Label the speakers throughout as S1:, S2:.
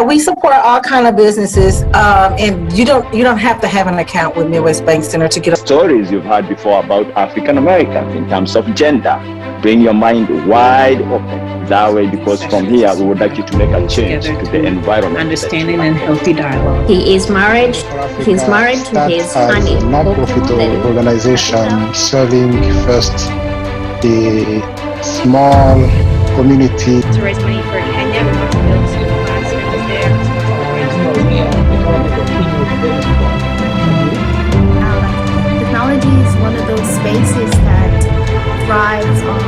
S1: We support all kind of businesses, and you don't have to have an account with Midwest Bank Center to get
S2: stories you've heard before about African Americans in terms of gender. Bring your mind wide open that way, because from here we would like you to make a change to the environment.
S3: Understanding and healthy dialogue.
S4: He is married. He's married to his honey.
S5: A non-profit organization serving first the small community.
S6: To raise money for Kenya, we want to build 2 classrooms there.
S7: Technology is one of those spaces that thrives on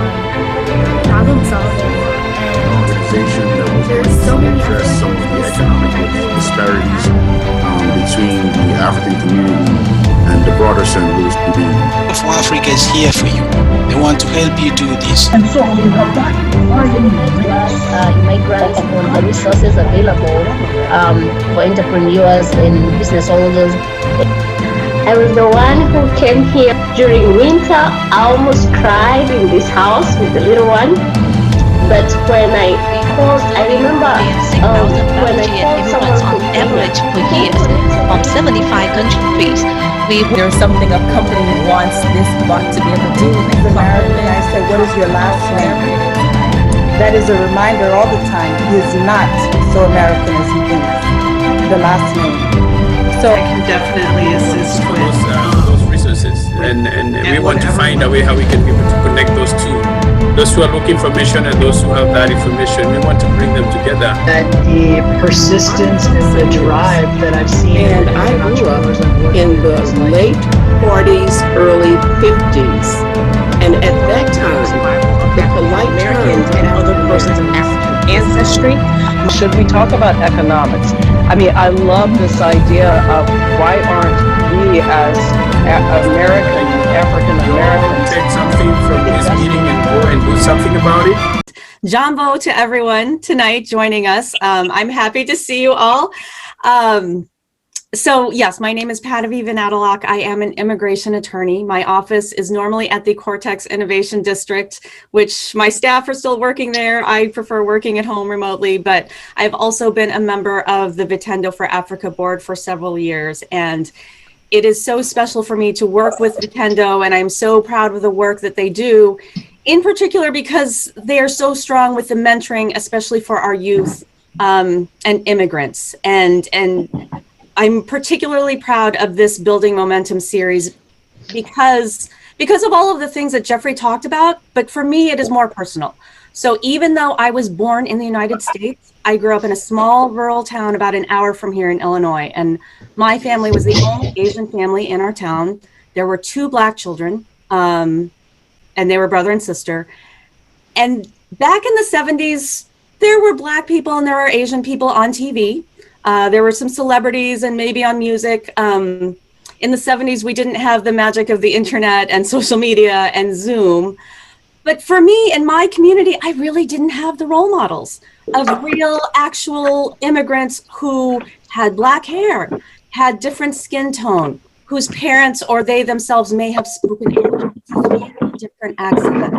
S7: problem solving, and there's so many
S8: address some of the economic disparities between the African community and the broader St. Louis community.
S9: For Africa is here for you. They want to help you do this.
S10: And so we have that.
S4: Immigrants on the resources available for entrepreneurs and business owners. I was the one who came here during winter. I almost cried in this house with the little one. But when I called, I remember when I called someone
S11: on average per year from 75 countries.
S12: There's something a company wants this bot to be able to do.
S13: As an American, I said, what is your last name? That is a reminder all the time. He is not so American as he thinks. The last name.
S3: So I can definitely assist with
S14: those resources, and we want to find a way how we can be able to connect those two. Those who are looking for information and those who have that information, we want to bring them together.
S3: That the persistence and the drive that I've seen.
S15: And I grew up in the late 40s, early 50s, and at that time, the polite term and other persons of African ancestry.
S3: Should we talk about economics? I mean, I love this idea of why aren't we as African Americans
S14: take something from this meeting and go and do something about it?
S16: Jambo to everyone tonight joining us. I'm happy to see you all. So yes, my name is Patavi Vinadalak. I am an immigration attorney. My office is normally at the Cortex Innovation District, which my staff are still working there. I prefer working at home remotely, but I've also been a member of the Vitendo for Africa board for several years. And it is so special for me to work with Vitendo, and I'm so proud of the work that they do, in particular because they are so strong with the mentoring, especially for our youth and immigrants. And I'm particularly proud of this Building Momentum series because of all of the things that Jeffrey talked about, but for me, it is more personal. So even though I was born in the United States, I grew up in a small rural town about an hour from here in Illinois, and my family was the only Asian family in our town. There were 2 Black children, and they were brother and sister. And back in the 70s, there were Black people and there were Asian people on TV. There were some celebrities and maybe on music. In the 70s, we didn't have the magic of the internet and social media and Zoom. But for me and my community, I really didn't have the role models of real, actual immigrants who had Black hair, had different skin tone, whose parents or they themselves may have spoken English with a different accent.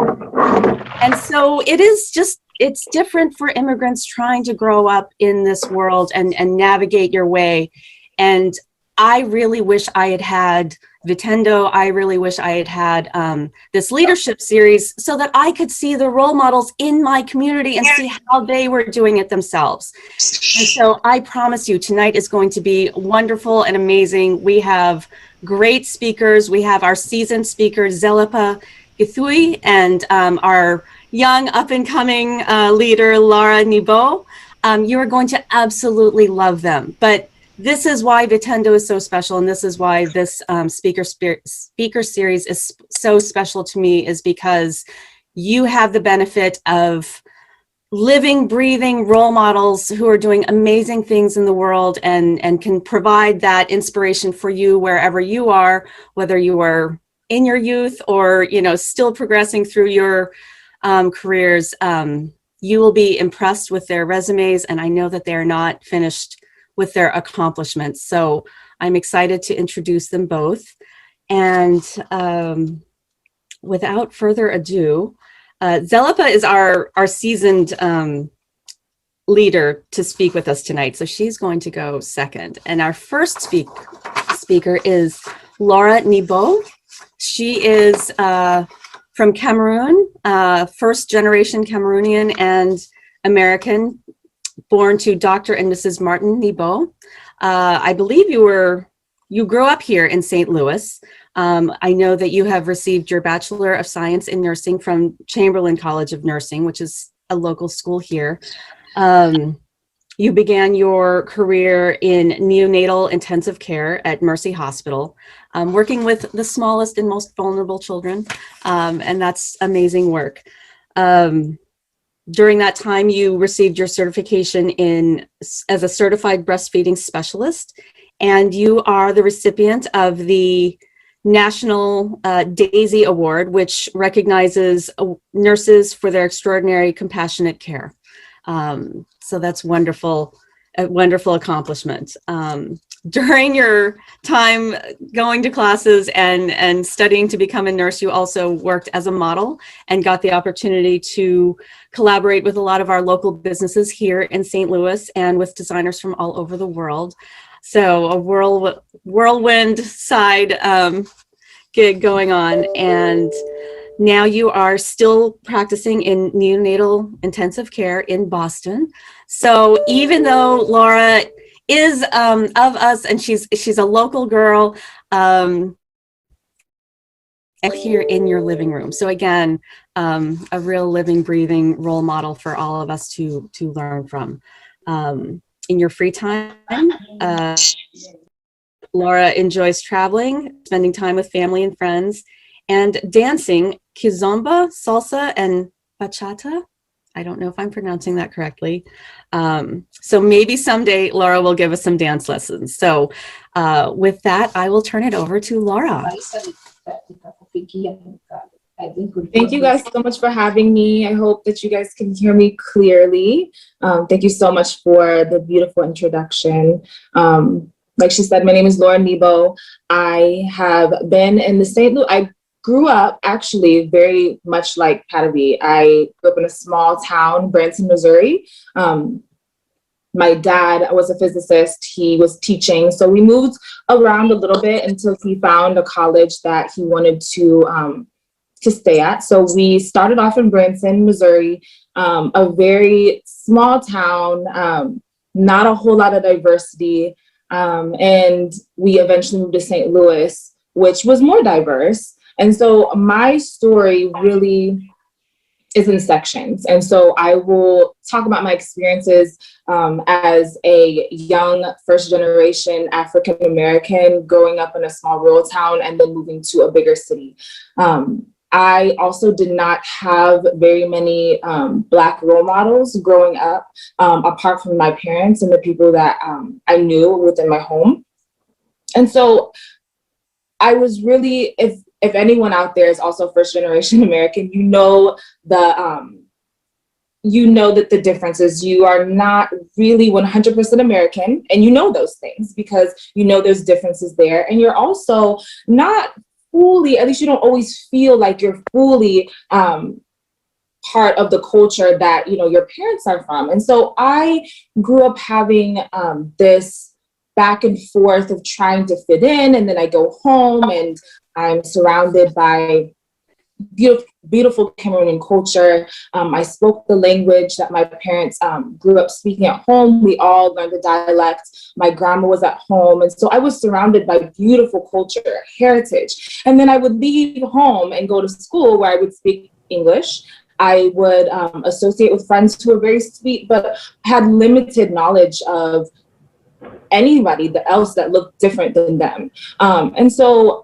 S16: And so it's different for immigrants trying to grow up in this world and navigate your way. And I really wish I had had Vitendo. I really wish I had had this leadership series so that I could see the role models in my community and see how they were doing it themselves. And so I promise you, tonight is going to be wonderful and amazing. We have great speakers. We have our seasoned speakers, Zellipah, Githui, and our young up-and-coming leader, Laura Niboh. You are going to absolutely love them. But this is why Vitendo is so special, and this is why this speaker series is so special to me, is because you have the benefit of living, breathing role models who are doing amazing things in the world and can provide that inspiration for you wherever you are, whether you are in your youth or still progressing through your careers. You will be impressed with their resumes, and I know that they are not finished with their accomplishments. So I'm excited to introduce them both. And without further ado, Zellipah is our seasoned leader to speak with us tonight, so she's going to go second. And our first speaker is Laura Niboh. She is from Cameroon, first generation Cameroonian and American, born to Dr. and Mrs. Martin Niboh. I believe you grew up here in St. Louis. I know that you have received your Bachelor of Science in Nursing from Chamberlain College of Nursing, which is a local school here. You began your career in neonatal intensive care at Mercy Hospital, working with the smallest and most vulnerable children, and that's amazing work. During that time, you received your certification as a certified breastfeeding specialist, and you are the recipient of the National DAISY Award, which recognizes nurses for their extraordinary compassionate care. So that's wonderful, a wonderful accomplishment. During your time going to classes and studying to become a nurse, you also worked as a model and got the opportunity to collaborate with a lot of our local businesses here in St. Louis and with designers from all over the world. So a whirlwind side gig going on, and now you are still practicing in neonatal intensive care in Boston. So even though Laura is of us and she's a local girl, here in your living room. So again, a real living, breathing role model for all of us to learn from. In your free time, Laura enjoys traveling, spending time with family and friends, and dancing kizomba, salsa, and bachata. I don't know if I'm pronouncing that correctly. So maybe someday Laura will give us some dance lessons. So with that, I will turn it over to Laura.
S10: Thank you guys so much for having me. I hope that you guys can hear me clearly. Thank you so much for the beautiful introduction. Like she said, my name is Laura Niboh. I have been in the St. Louis, I grew up actually very much like Patavi. I grew up in a small town, Branson, Missouri. My dad was a physicist, he was teaching. So we moved around a little bit until he found a college that he wanted to stay at. So we started off in Branson, Missouri, a very small town, not a whole lot of diversity. And we eventually moved to St. Louis, which was more diverse. And so my story really is in sections. And so I will talk about my experiences as a young first generation African American growing up in a small rural town and then moving to a bigger city. I also did not have very many Black role models growing up, apart from my parents and the people that I knew within my home. And so I was really, if anyone out there is also first generation American, you know that the differences. You are not really 100% American, and you know those things because you know there's differences there, and you're also not fully, at least you don't always feel like you're fully part of the culture that your parents are from. And so I grew up having this back and forth of trying to fit in, and then I go home and I'm surrounded by beautiful Cameroonian culture. I spoke the language that my parents grew up speaking at home. We all learned the dialect. My grandma was at home. And so I was surrounded by beautiful culture, heritage. And then I would leave home and go to school where I would speak English. I would associate with friends who were very sweet, but had limited knowledge of anybody else that looked different than them. And so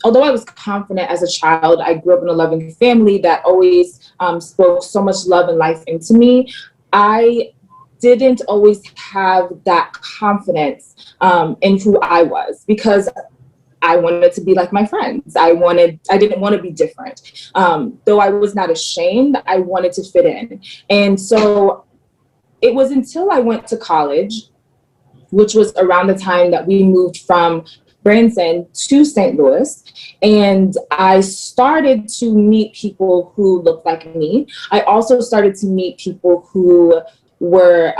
S10: although I was confident as a child, I grew up in a loving family that always spoke so much love and life into me. I didn't always have that confidence in who I was because I wanted to be like my friends. I didn't want to be different. Though I was not ashamed, I wanted to fit in. And so it was until I went to college, which was around the time that we moved from Branson to St. Louis, and I started to meet people who looked like me. I also started to meet people who were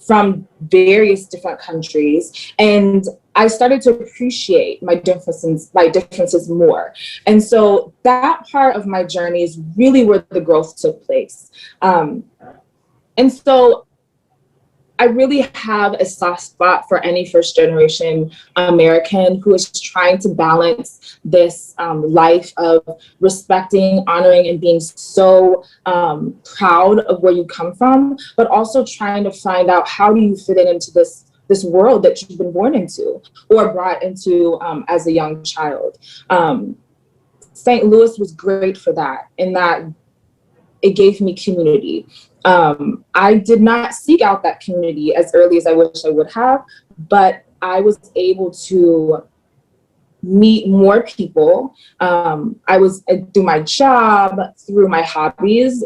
S10: from various different countries, and I started to appreciate my differences more. And so that part of my journey is really where the growth took place. And so I really have a soft spot for any first generation American who is trying to balance this life of respecting, honoring, and being so proud of where you come from, but also trying to find out how do you fit into this world that you've been born into or brought into as a young child. St. Louis was great for that, in that it gave me community. I did not seek out that community as early as I wish I would have, but I was able to meet more people. I was through my job, through my hobbies,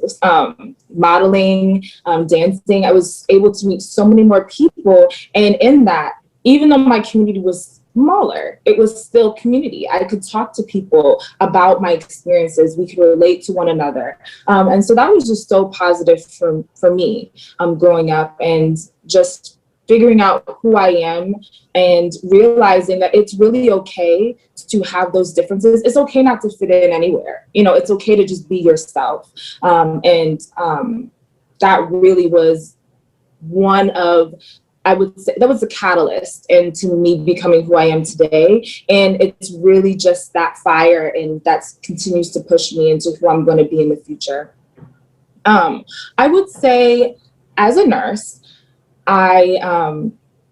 S10: modeling, dancing, I was able to meet so many more people. And in that, even though my community was smaller, it was still community. I could talk to people about my experiences. We could relate to one another. And so that was just so positive for me growing up, and just figuring out who I am and realizing that it's really okay to have those differences. It's okay not to fit in anywhere. You know, it's okay to just be yourself. And that really was one of, I would say, that was the catalyst into me becoming who I am today. And it's really just that fire, and that continues to push me into who I'm going to be in the future. I would say, as a nurse, I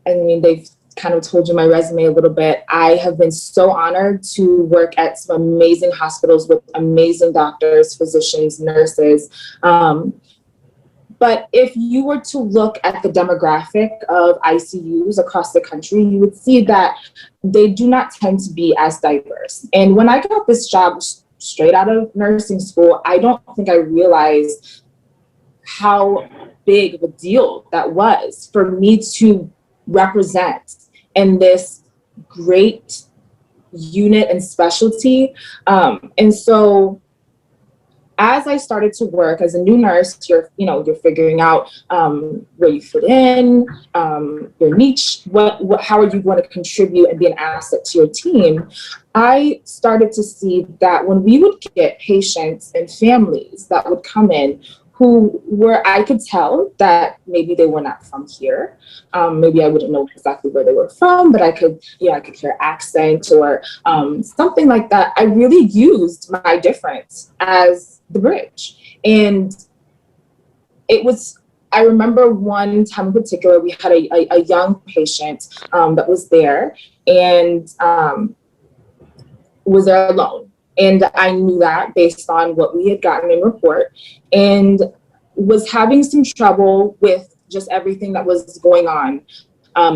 S10: mean, they've kind of told you my resume a little bit. I have been so honored to work at some amazing hospitals with amazing doctors, physicians, nurses. But if you were to look at the demographic of ICUs across the country, you would see that they do not tend to be as diverse. And when I got this job straight out of nursing school, I don't think I realized how big of a deal that was for me to represent in this great unit and specialty. And so as I started to work as a new nurse, you're figuring out where you fit in, your niche, how are you going to contribute and be an asset to your team. I started to see that when we would get patients and families that would come in who were, I could tell that maybe they were not from here. Maybe I wouldn't know exactly where they were from, but I could hear accent or something like that. I really used my difference as the bridge. And it was, I remember one time in particular, we had a young patient that was there and was there alone. And I knew that based on what we had gotten in report, and was having some trouble with just everything that was going on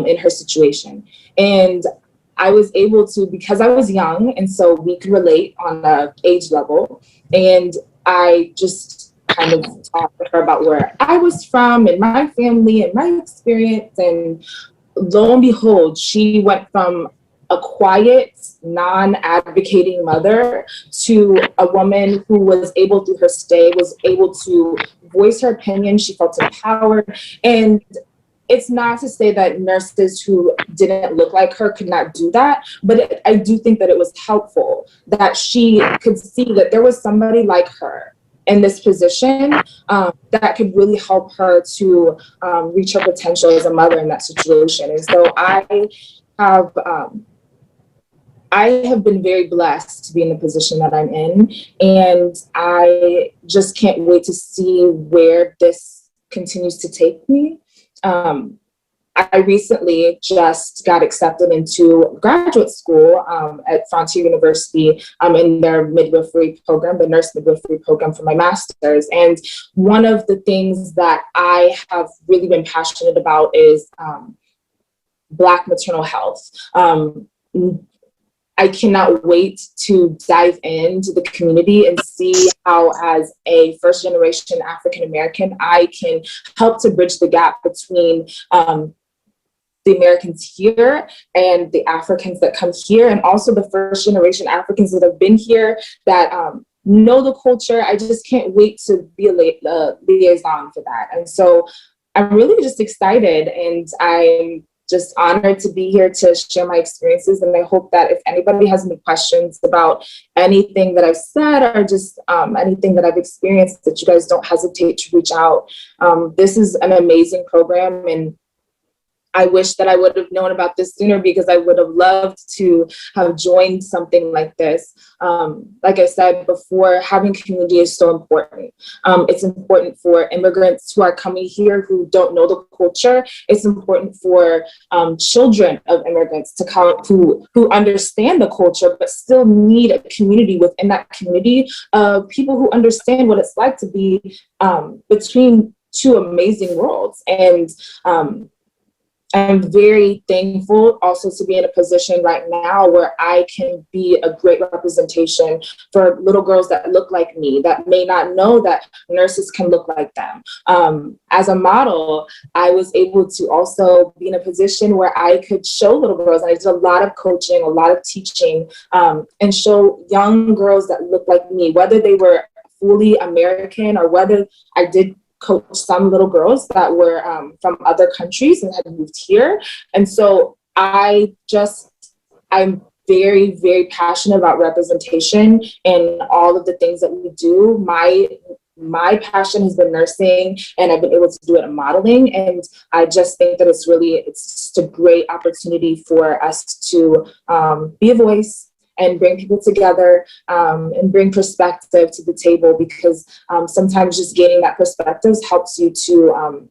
S10: in her situation. And I was able to, because I was young, and so we could relate on the age level. And I just kind of talked to her about where I was from and my family and my experience. And lo and behold, she went from a quiet, non-advocating mother to a woman who was able, through her stay, was able to voice her opinion. She felt empowered. And it's not to say that nurses who didn't look like her could not do that, but I do think that it was helpful that she could see that there was somebody like her in this position that could really help her to reach her potential as a mother in that situation. And so I have been very blessed to be in the position that I'm in, and I just can't wait to see where this continues to take me. I recently just got accepted into graduate school at Frontier University in their midwifery program, the nurse midwifery program for my master's. And one of the things that I have really been passionate about is Black maternal health. I cannot wait to dive into the community and see how, as a first generation African American, I can help to bridge the gap between the Americans here and the Africans that come here, and also the first generation Africans that have been here that know the culture. I just can't wait to be a liaison for that. And so I'm really just excited, and I'm just honored to be here to share my experiences. And I hope that if anybody has any questions about anything that I've said or just anything that I've experienced, that you guys don't hesitate to reach out. This is an amazing program, and I wish that I would have known about this sooner, because I would have loved to have joined something like this. Like I said before, having community is so important. It's important for immigrants who are coming here who don't know the culture. It's important for children of immigrants to come who understand the culture, but still need a community within that community of people who understand what it's like to be between two amazing worlds. And I'm very thankful also to be in a position right now where I can be a great representation for little girls that look like me, that may not know that nurses can look like them. As a model, I was able to also be in a position where I could show little girls, and I did a lot of coaching, a lot of teaching, and show young girls that look like me, whether they were fully American or whether I did coach some little girls that were from other countries and had moved here. And so I'm very, very passionate about representation and all of the things that we do. My passion has been nursing, and I've been able to do it in modeling. And I just think that it's just a great opportunity for us to be a voice and bring people together, and bring perspective to the table, because sometimes just gaining that perspective helps you to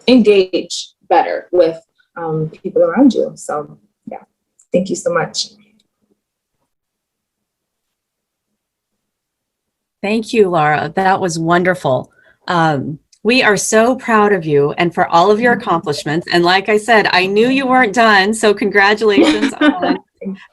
S10: engage better with people around you. So yeah, thank you so much.
S16: Thank you, Laura. That was wonderful. We are so proud of you and for all of your accomplishments. And like I said, I knew you weren't done, so congratulations on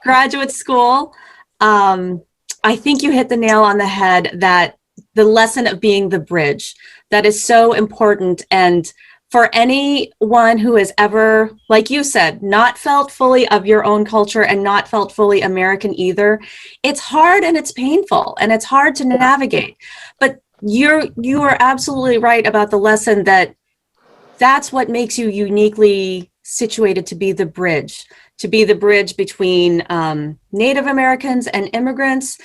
S16: graduate school. I think you hit the nail on the head, that the lesson of being the bridge, that is so important. And for anyone who has ever, like you said, not felt fully of your own culture and not felt fully American either, it's hard and it's painful and it's hard to navigate. But you are absolutely right about the lesson that that's what makes you uniquely situated to be the bridge between Native Americans and immigrants,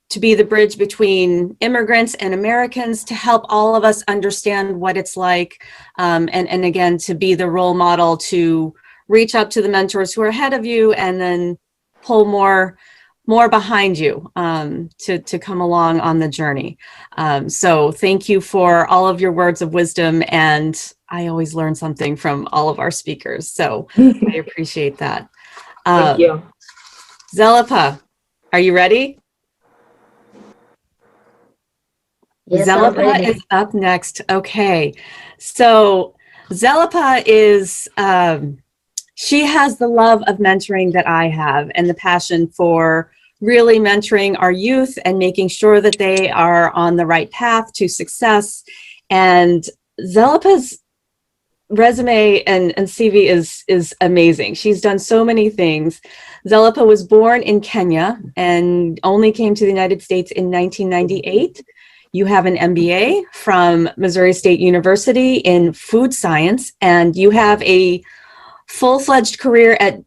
S16: to be the bridge between immigrants and Americans, to help all of us understand what it's like, and again, to be the role model, to reach up to the mentors who are ahead of you and then pull more behind you to come along on the journey. So thank you for all of your words of wisdom, and I always learn something from all of our speakers, so I appreciate that.
S10: Thank you.
S16: Zellipah, are you ready?
S4: Yes,
S16: Zellipah is up next. Okay, so Zellipah is, she has the love of mentoring that I have, and the passion for really mentoring our youth and making sure that they are on the right path to success. And Zellipah's resume and CV is amazing. She's done so many things. Zellipah was born in Kenya and only came to the United States in 1998. You have an MBA from Missouri State University in food science, and you have a full-fledged career at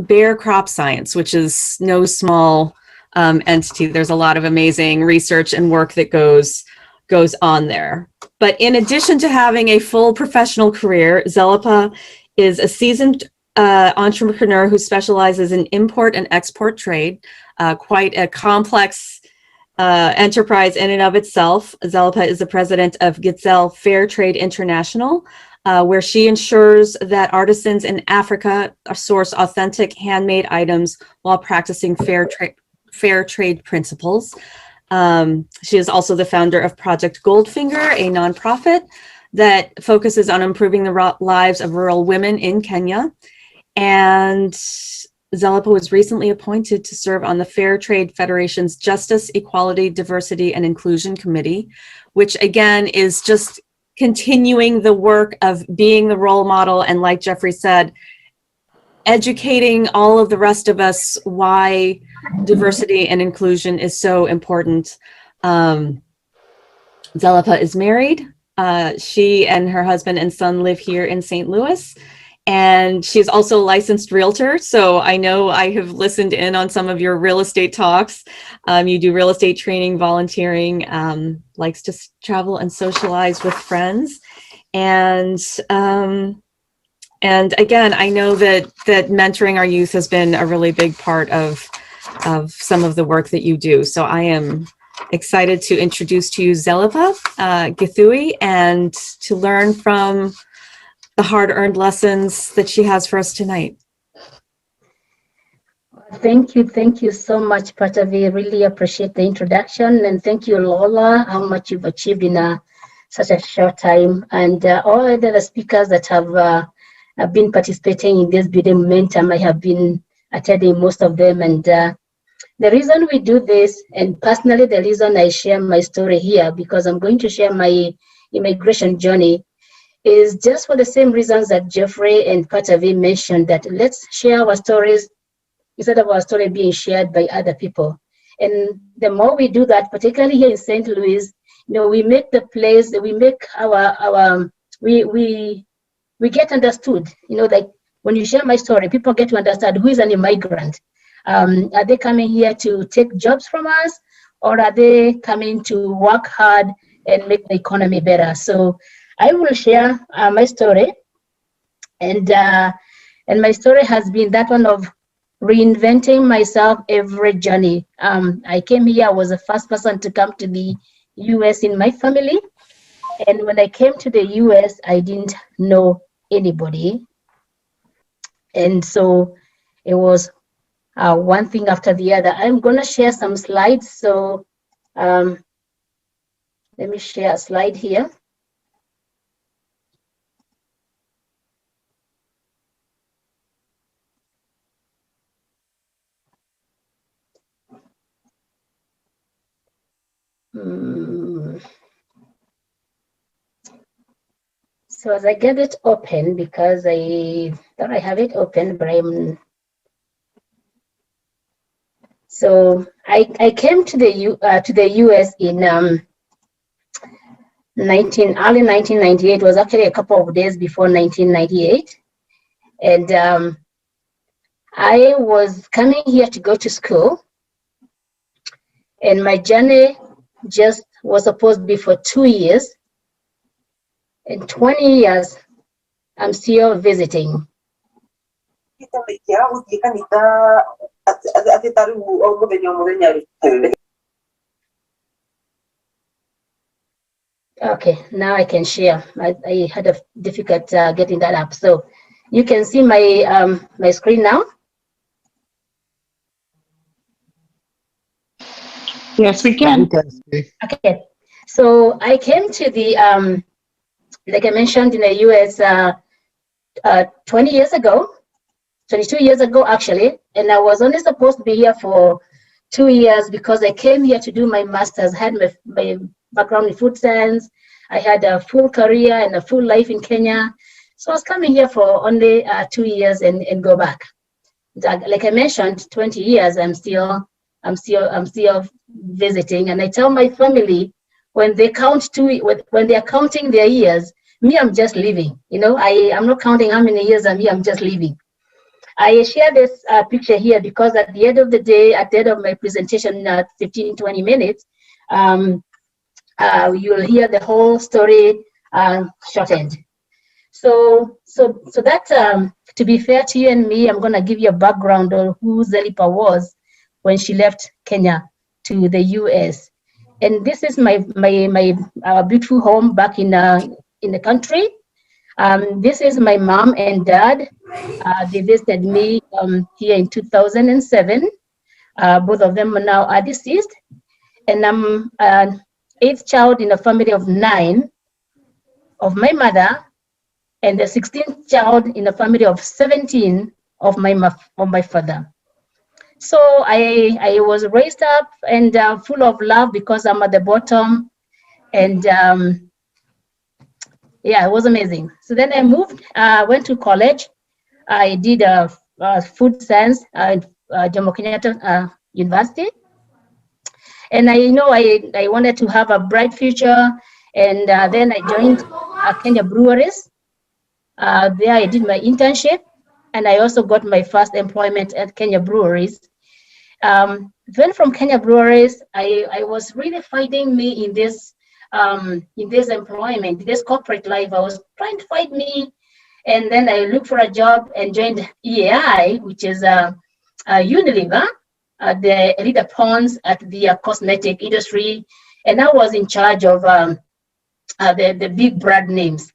S16: Bayer Crop Science, which is no small entity. There's a lot of amazing research and work that goes on there. But in addition to having a full professional career, Zellipah is a seasoned entrepreneur who specializes in import and export trade, quite a complex enterprise in and of itself. Zellipah is the president of Githui Fair Trade International, where she ensures that artisans in Africa source authentic handmade items while practicing fair trade principles. She is also the founder of Project Goldfinger, a nonprofit that focuses on improving the lives of rural women in Kenya. And Zellipah was recently appointed to serve on the Fair Trade Federation's Justice, Equality, Diversity, and Inclusion Committee, which again is just continuing the work of being the role model, and like Jeffrey said, educating all of the rest of us why diversity and inclusion is so important. Zellipah is married. She and her husband and son live here in St. Louis. And she's also a licensed realtor. So I know I have listened in on some of your real estate talks. You do real estate training, volunteering, likes to travel and socialize with friends. And again, I know that mentoring our youth has been a really big part of some of the work that you do. So I am excited to introduce to you Zellipah Githui, and to learn from the hard-earned lessons that she has for us tonight.
S4: Thank you so much, Patavi. Really appreciate the introduction, and thank you, Lola, how much you've achieved in such a short time, and all the other speakers that have been participating in this building momentum. I have been attending most of them, and the reason we do this, and personally the reason I share my story here, because I'm going to share my immigration journey, is just for the same reasons that Jeffrey and Patavi mentioned, that let's share our stories instead of our story being shared by other people. And the more we do that, particularly here in St. Louis, we make the place, we make we get understood. Like when you share my story, people get to understand who is an immigrant. Are they coming here to take jobs from us, or are they coming to work hard and make the economy better? So I will share my story, and my story has been that one of reinventing myself every journey. I came here, I was the first person to come to the US in my family, and when I came to the US, I didn't know anybody, and so it was one thing after the other. I'm gonna share some slides, so let me share a slide here. So as I get it open, because I thought I have it open, but so I came to the US in early 1998. It was actually a couple of days before 1998, and I was coming here to go to school, and my journey just was supposed to be for 2 years. In 20 years, I'm still visiting. Okay, now I can share. I had a difficult getting that up. So you can see my my screen now.
S15: Yes, we can.
S4: Okay, so I came to the like I mentioned, in the US 20 years ago, 22 years ago actually, and I was only supposed to be here for 2 years because I came here to do my master's. I had my background in food science. I had a full career and a full life in Kenya. So I was coming here for only 2 years and go back. Like I mentioned, 20 years, I'm still visiting. And I tell my family, when they when they are counting their years, me, I'm just leaving. I'm not counting how many years I'm here, I'm just leaving. I share this picture here because at the end of the day, at the end of my presentation, 15, 20 minutes, you'll hear the whole story shortened. So that, to be fair to you and me, I'm gonna give you a background on who Zellipah was when she left Kenya to the US. And this is my beautiful home back in the country. This is my mom and dad. They visited me here in 2007. Both of them now are deceased. And I'm an 8th child in a family of 9 of my mother, and the 16th child in a family of 17 of my father. So I was raised up and full of love because I'm at the bottom, and yeah, it was amazing. So then I moved, went to college. I did food science at Jomo Kenyatta University, and I wanted to have a bright future And then I joined Kenya Breweries. There I did my internship, and I also got my first employment at Kenya Breweries. Then from Kenya Breweries, I was really finding me in this employment, this corporate life. I was trying to find me, and then I looked for a job and joined EAI, which is Unilever, the leader pawns at the cosmetic industry, and I was in charge of the big brand names.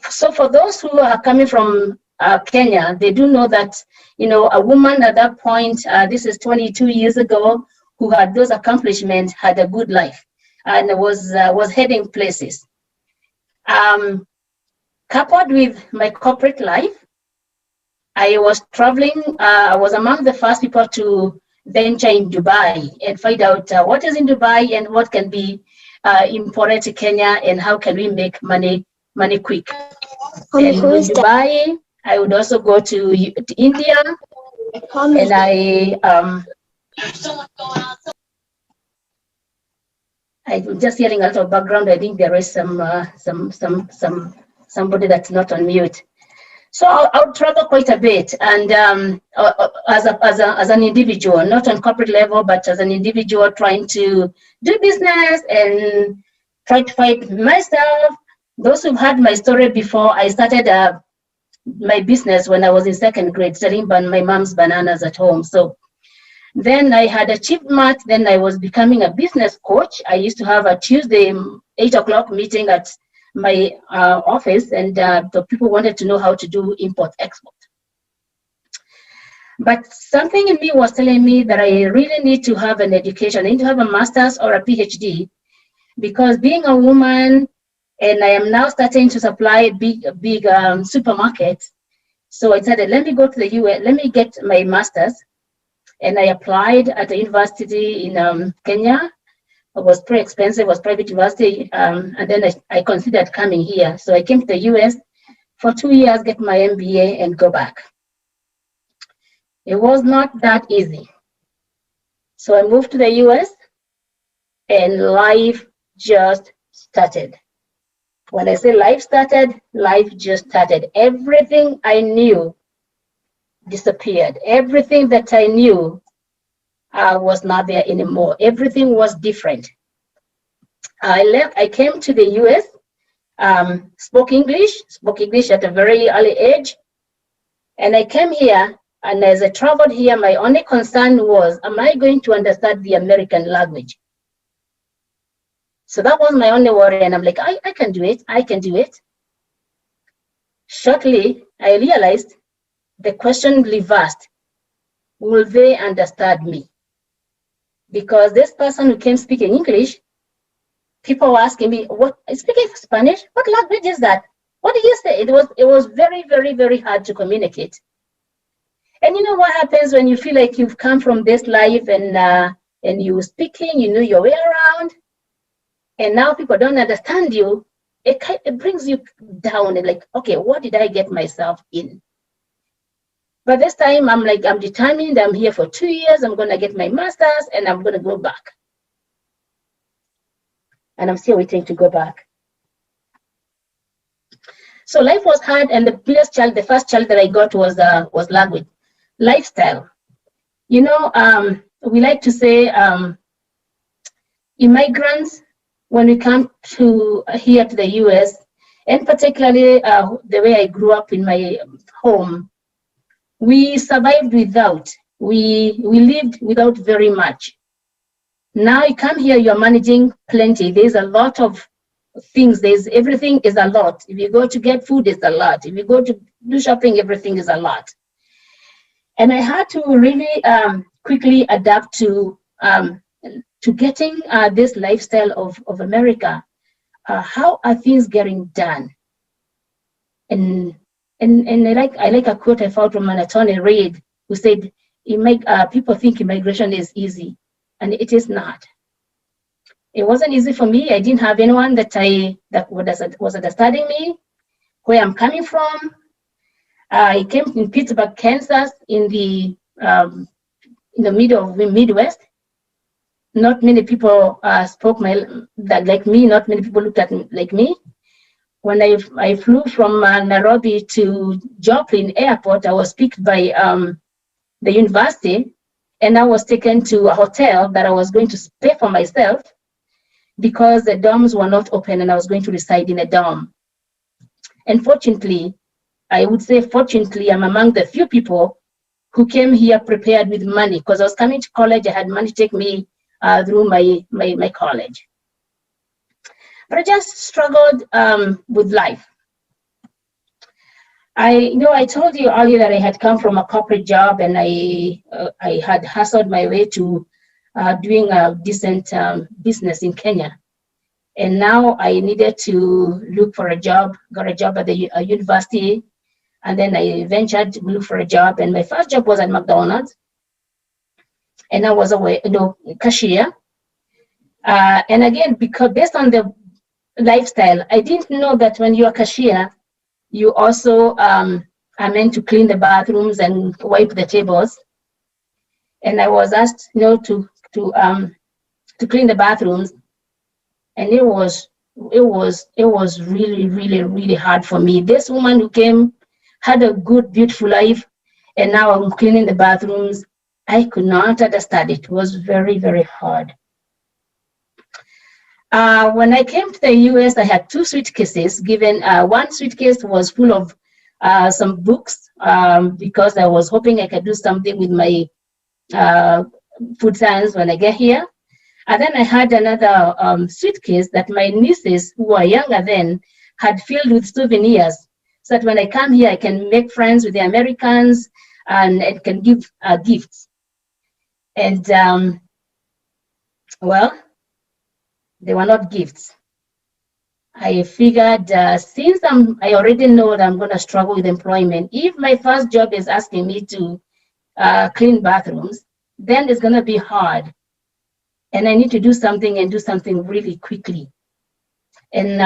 S4: So for those who are coming from Kenya, they do know that, you know, a woman at that point, this is 22 years ago, who had those accomplishments, had a good life and was heading places. Coupled with my corporate life, I was traveling. I was among the first people to venture in Dubai and find out what is in Dubai and what can be imported to Kenya and how can we make money quick. And in Dubai, I would also go to India, and I'm just hearing a lot of background. I think there is somebody that's not on mute. So I'll travel quite a bit, and as an individual, not on corporate level, but as an individual trying to do business and try to find myself. Those who've heard my story before, I started my business when I was in second grade, selling my mom's bananas at home. So then I had achieved math. Then I was becoming a business coach. I used to have a Tuesday 8 o'clock meeting at my office, and the people wanted to know how to do import-export. But something in me was telling me that I really need to have an education. I need to have a master's or a PhD, because being a woman, and I am now starting to supply big supermarkets. So I said, let me go to the US, let me get my master's. And I applied at the university in Kenya. It was pretty expensive, it was private university. And then I considered coming here. So I came to the US for 2 years, get my MBA and go back. It was not that easy. So I moved to the US and life just started. When I say life started, life just started. Everything I knew disappeared. Everything that I knew was not there anymore. Everything was different. I came to the US, spoke English at a very early age. And I came here, and as I traveled here, my only concern was, am I going to understand the American language? So that was my only worry, and I'm like, I can do it, I can do it. Shortly, I realized the question reversed. Will they understand me? Because this person who came speaking English, people were asking me, what, speaking Spanish? What language is that? What do you say? It was very, very, very hard to communicate. And you know what happens when you feel like you've come from this life and you're speaking, you know your way around, and now people don't understand you, it brings you down and like, okay, what did I get myself in? But this time I'm determined. I'm here for 2 years. I'm going to get my master's and I'm going to go back. And I'm still waiting to go back. So life was hard, and the first child that I got was language, lifestyle. You know, we like to say immigrants, when we come here to the US, and particularly the way I grew up in my home, we survived without. We lived without very much. Now you come here, you're managing plenty. There's a lot of things. Everything is a lot. If you go to get food, it's a lot. If you go to do shopping, everything is a lot. And I had to really quickly adapt to getting this lifestyle of America. How are things getting done? And I like a quote I found from an attorney, Reid, who said, people think immigration is easy, and it is not. It wasn't easy for me. I didn't have anyone that was understanding me, where I'm coming from. I came in Pittsburgh, Kansas, in the middle of the Midwest. not many people spoke like me. Not many people looked at me like me. When I flew from Nairobi to Joplin Airport, I was picked by the university, and I was taken to a hotel that I was going to pay for myself because the dorms were not open, and I was going to reside in a dorm. And fortunately, I would say fortunately, I'm among the few people who came here prepared with money, because I was coming to college. I had money to take me through my college. But I just struggled with life. I told you earlier that I had come from a corporate job, and I had hustled my way to doing a decent business in Kenya. And now I needed to look for a job, got a job at the university, and then I ventured to look for a job. And my first job was at McDonald's, and I was a cashier. And again, because based on the lifestyle, I didn't know that when you're a cashier, you also are meant to clean the bathrooms and wipe the tables. And I was asked, to clean the bathrooms, and it was really, really, really hard for me. This woman who came had a good, beautiful life, and now I'm cleaning the bathrooms. I could not understand it. It was very, very hard. When I came to the US, I had 2 suitcases. Given one suitcase was full of some books because I was hoping I could do something with my food science when I get here. And then I had another suitcase that my nieces, who were younger then, had filled with souvenirs, so that when I come here, I can make friends with the Americans and can give gifts. And well, they were not gifts. I figured since I already know that I'm going to struggle with employment, if my first job is asking me to clean bathrooms, then it's going to be hard. And I need to do something, and do something really quickly. And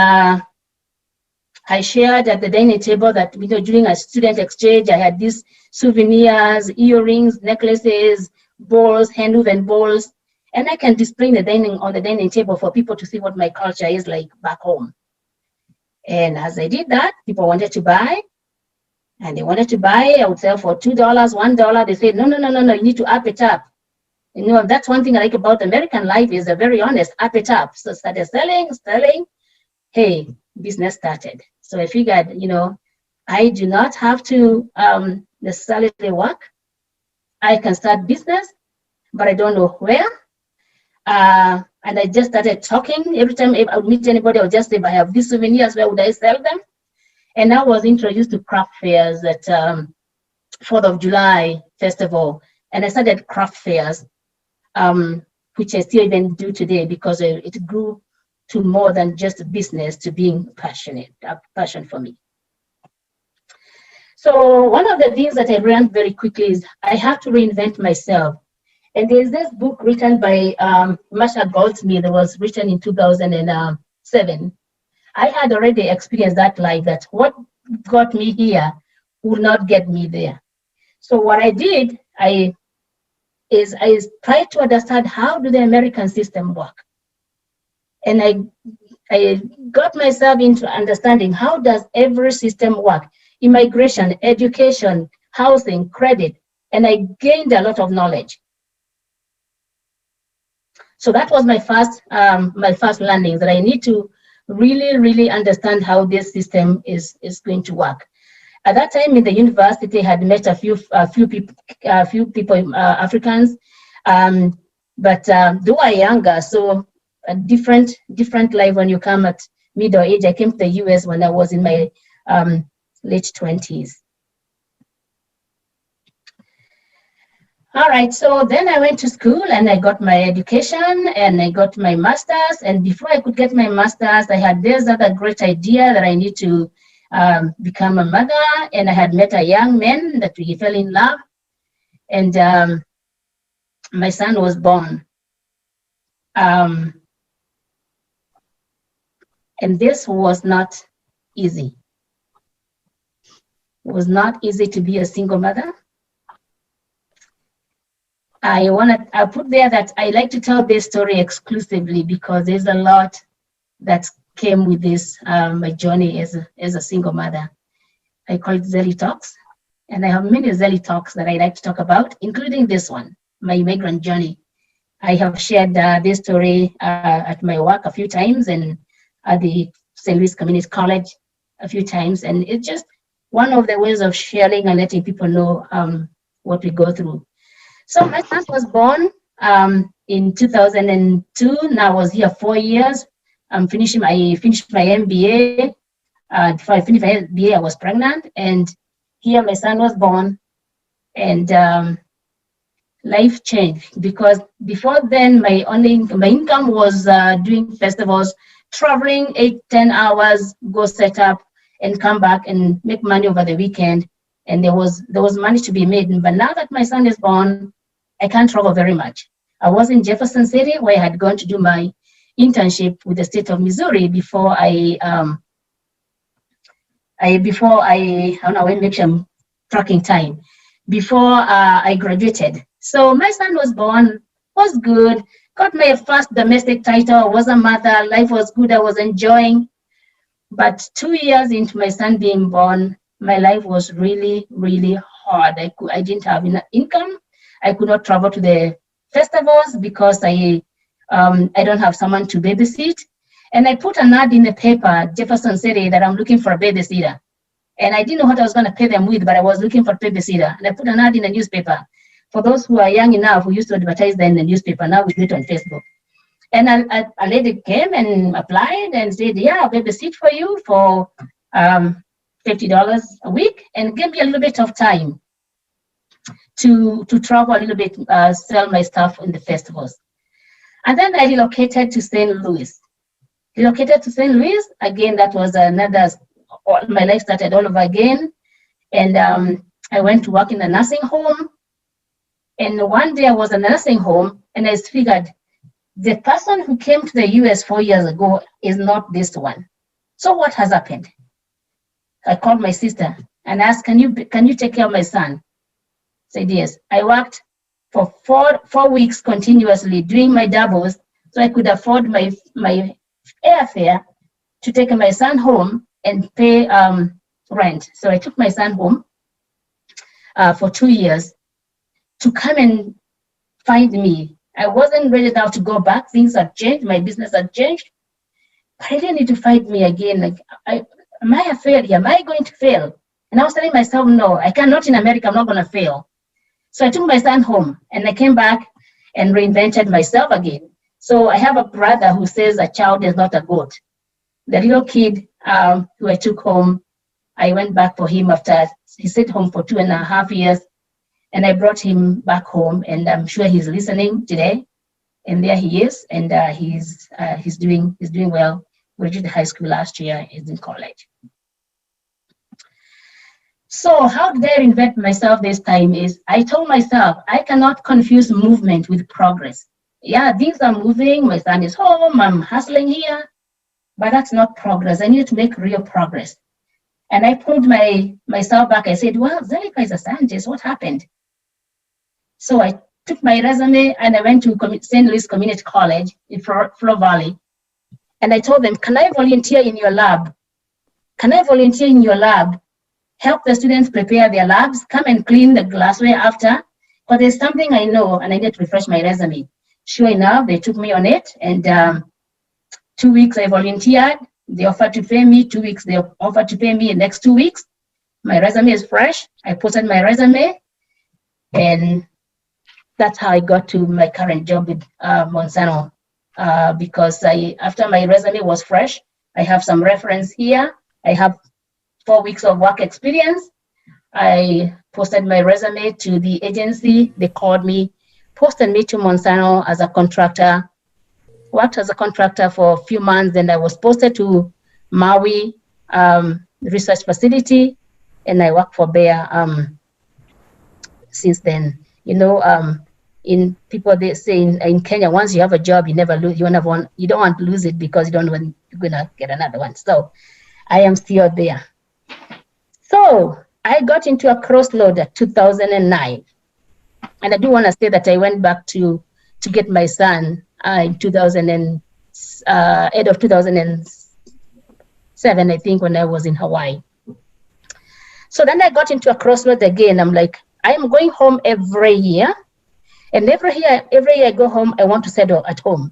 S4: I shared at the dining table that during a student exchange, I had these souvenirs, earrings, necklaces, bowls, hand-woven bowls, and I can display on the dining table for people to see what my culture is like back home. And as I did that, people wanted to buy, and they wanted to buy. I would sell for $2, $1. They said, no, you need to up it up. That's one thing I like about American life, is they're very honest, up it up. So started selling. Hey, business started. So I figured, I do not have to necessarily work. I can start business, but I don't know where. And I just started talking. Every time I would meet anybody, I would just say, I have these souvenirs, where would I sell them? And I was introduced to craft fairs at 4th of July festival. And I started craft fairs, which I still even do today, because it grew to more than just a business, to being passionate, a passion for me. So one of the things that I learned very quickly is I have to reinvent myself. And there's this book written by Marsha Goldsmith that was written in 2007. I had already experienced that life, that what got me here would not get me there. So what I did, I tried to understand, how do the American system work? And I got myself into understanding, how does every system work? Immigration, education, housing, credit, and I gained a lot of knowledge. So that was my first learning, that I need to really, really understand how this system is going to work. At that time in the university, I had met a few people, Africans, but they were younger, so a different life when you come at middle age. I came to the US when I was in my late 20s. All right, so then I went to school and I got my education and I got my master's. And before I could get my master's, I had this other great idea that I need to become a mother. And I had met a young man that we fell in love. And my son was born. And this was not easy. It was not easy to be a single mother.
S17: I put there that I like to tell this story exclusively because there's a lot that came with this, my journey as a single mother. I call it Zelly Talks, and I have many Zelly Talks that I like to talk about, including this one, my immigrant journey. I have shared this story at my work a few times and at the St. Louis Community College a few times, and it's just one of the ways of sharing and letting people know what we go through. So my son was born in 2002. Now I was here 4 years. I finished my MBA. Before I finished my MBA, I was pregnant, and here my son was born, and life changed because before then my income was doing festivals, traveling 8-10 hours, go set up and come back and make money over the weekend, and there was money to be made. But now that my son is born, I can't travel very much. I was in Jefferson City where I had gone to do my internship with the state of Missouri before I don't know, make sure I'm tracking time, before I graduated. So my son was born, was good, got my first domestic title, was a mother, life was good, I was enjoying. But 2 years into my son being born, my life was really, really hard. I didn't have enough income. I could not travel to the festivals because I don't have someone to babysit. And I put an ad in the paper, Jefferson City, that I'm looking for a babysitter. And I didn't know what I was going to pay them with, but I was looking for a babysitter. And I put an ad in the newspaper. For those who are young enough, we used to advertise them in the newspaper. Now we do it on Facebook. And a lady came and applied and said, yeah, I'll babysit for you for $50 a week, and give me a little bit of time to travel a little bit, sell my stuff in the festivals. And then I relocated to St. Louis. Again, that was my life started all over again. And I went to work in a nursing home. And one day I was in a nursing home, and I figured, the person who came to the US 4 years ago is not this one. So what has happened? I called my sister and asked, can you take care of my son? Said yes. I worked for four weeks continuously doing my doubles so I could afford my airfare to take my son home and pay rent. So I took my son home for 2 years to come and find me. I wasn't ready now to go back. Things had changed. My business had changed. But I didn't need to find me again. Like, am I a failure? Am I going to fail? And I was telling myself, no, I cannot in America. I'm not going to fail. So I took my son home, and I came back and reinvented myself again. So I have a brother who says a child is not a goat. The little kid who I took home, I went back for him after he stayed home for 2.5 years. And I brought him back home, and I'm sure he's listening today. And there he is, and he's doing well. Graduated high school last year. He's in college. So how did I reinvent myself this time? Is I told myself I cannot confuse movement with progress. Yeah, things are moving. My son is home. I'm hustling here, but that's not progress. I need to make real progress. And I pulled myself back. I said, well, Zellipah is a scientist. What happened? So I took my resume and I went to St. Louis Community College in Flo Valley. And I told them, can I volunteer in your lab? Can I volunteer in your lab? Help the students prepare their labs, come and clean the glassware after. But there's something I know and I need to refresh my resume. Sure enough, they took me on it. And 2 weeks I volunteered. They offered to pay me. 2 weeks, they offered to pay me the next 2 weeks. My resume is fresh. I posted my resume. And that's how I got to my current job with Monsanto. Because after my resume was fresh, I have some reference here. I have 4 weeks of work experience. I posted my resume to the agency. They called me, posted me to Monsanto as a contractor. Worked as a contractor for a few months, and I was posted to Maui research facility, and I worked for Bayer since then. You know, in people they say in Kenya, once you have a job, you never lose. You don't want to lose it because you don't know when you're gonna get another one. So I am still there. So I got into a crossroad at 2009. And I do want to say that I went back to get my son in end of 2007, I think, when I was in Hawaii. So then I got into a crossroad again. I'm like, I'm going home every year. And every year I go home, I want to settle at home.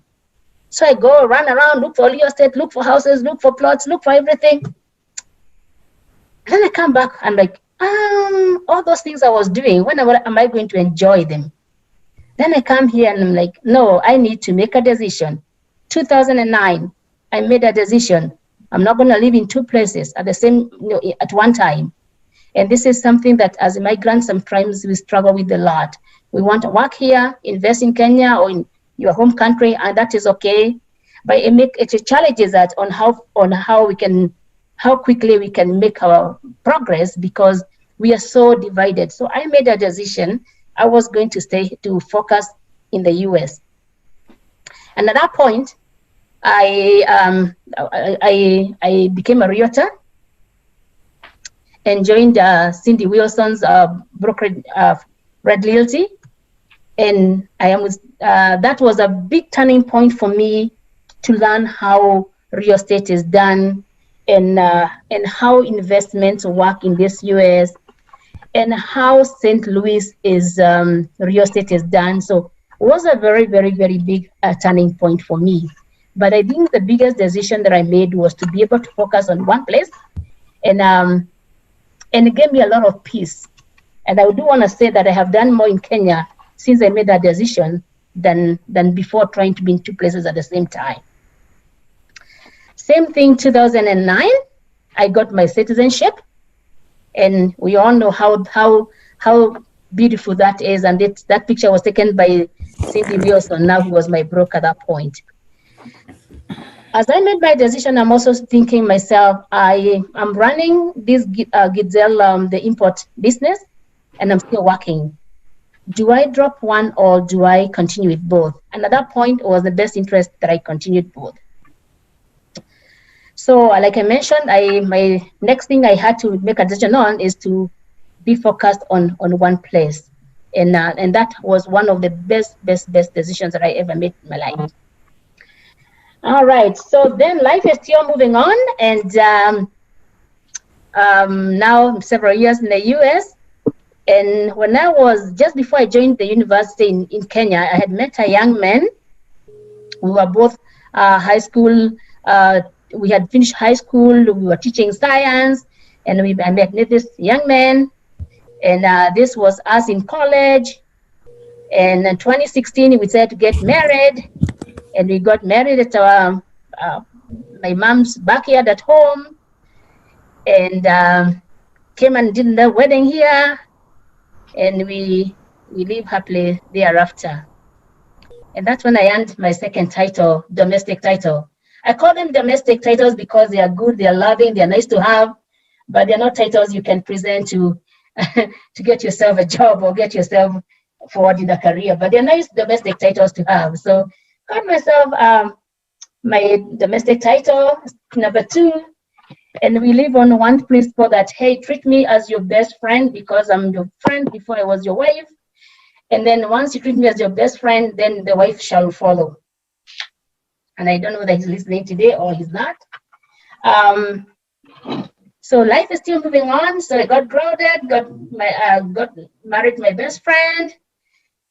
S17: So I go run around, look for real estate, look for houses, look for plots, look for everything. Then I come back, I'm like, all those things I was doing, when am I going to enjoy them? Then I come here and I'm like, no, I need to make a decision. 2009, I made a decision. I'm not going to live in two places at the same, at one time. And this is something that as immigrants, sometimes we struggle with a lot. We want to work here, invest in Kenya or in your home country, and that is okay. But it challenges us on how quickly we can make our progress, because we are so divided. So I made a decision. I was going to focus in the US. And at that point, I became a realtor and joined Cindy Wilson's brokerage, Red Realty. And that was a big turning point for me to learn how real estate is done and how investments work in this US and how St. Louis is real estate is done. So it was a very, very, very big turning point for me. But I think the biggest decision that I made was to be able to focus on one place, and it gave me a lot of peace. And I do want to say that I have done more in Kenya since I made that decision than before trying to be in two places at the same time. Same thing, 2009, I got my citizenship, and we all know how beautiful that is. And that picture was taken by Cindy Wilson, now who was my broker at that point. As I made my decision, I'm also thinking myself, I'm running this Githui, the import business, and I'm still working. Do I drop one or do I continue with both? And at that point, it was the best interest that I continued both. So like I mentioned, my next thing I had to make a decision on is to be focused on one place. And that was one of the best decisions that I ever made in my life. All right, so then life is still moving on, and now several years in the US. And when I was, just before I joined the university in Kenya, I had met a young man. We were both high school, we had finished high school, we were teaching science, and I met this young man, and this was us in college. And in 2016, we decided to get married, and we got married at my mom's backyard at home, and came and did the wedding here, and we live happily thereafter. And that's when I earned my second title, domestic title. I call them domestic titles because they are good, they are loving, they are nice to have, but they're not titles you can present to to get yourself a job or get yourself forward in the career, but they're nice domestic titles to have. So got myself my domestic title, number 2, and we live on one principle that, hey, treat me as your best friend because I'm your friend before I was your wife. And then once you treat me as your best friend, then the wife shall follow. And I don't know whether he's listening today or he's not. So life is still moving on. So I got grounded, got married to my best friend.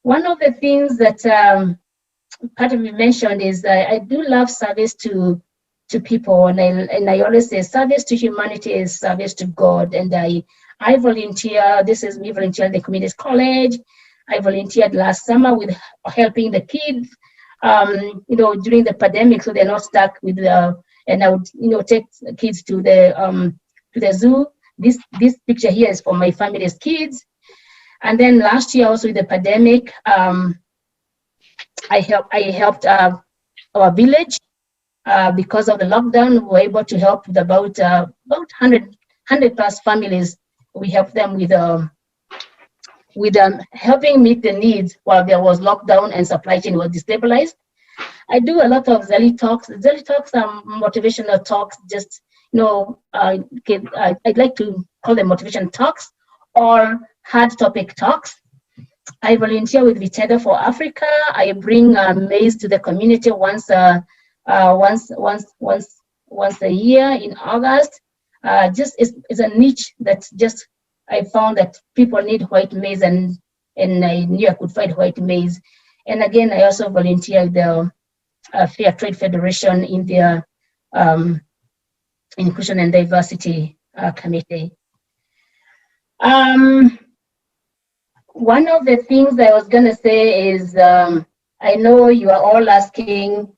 S17: One of the things that part of me mentioned is I do love service to people, and I always say service to humanity is service to God. And I volunteer. This is me volunteering at the community college. I volunteered last summer with helping the kids, during the pandemic, so they're not stuck with and I would, take kids to the zoo. This picture here is for my family's kids. And then last year also with the pandemic, I helped our village because of the lockdown. We were able to help with about 100 plus families. We helped them with helping meet the needs while there was lockdown and supply chain was destabilized. I do a lot of Zellipah talks. Zellipah talks are motivational talks. Just I'd like to call them motivation talks or hard topic talks. I volunteer with Vitada for Africa. I bring maize to the community once a year in August. Just it's a niche that just I found that people need white maize, and I knew I could find white maize. And again, I also volunteer with the Fair Trade Federation in their Inclusion and Diversity Committee. One of the things I was going to say is I know you are all asking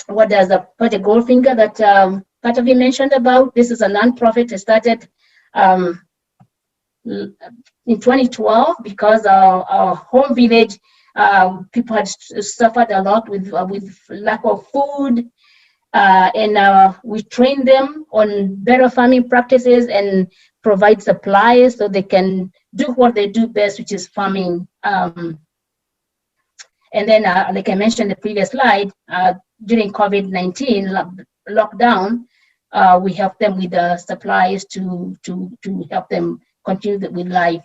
S17: what does a Project Goldfinger that part of you mentioned about. This is a nonprofit. It started in 2012 because our home village people had suffered a lot with lack of food, and we trained them on better farming practices and provide supplies so they can do what they do best, which is farming. And then, like I mentioned in the previous slide, during COVID-19 lockdown, we helped them with the supplies to help them continue with life.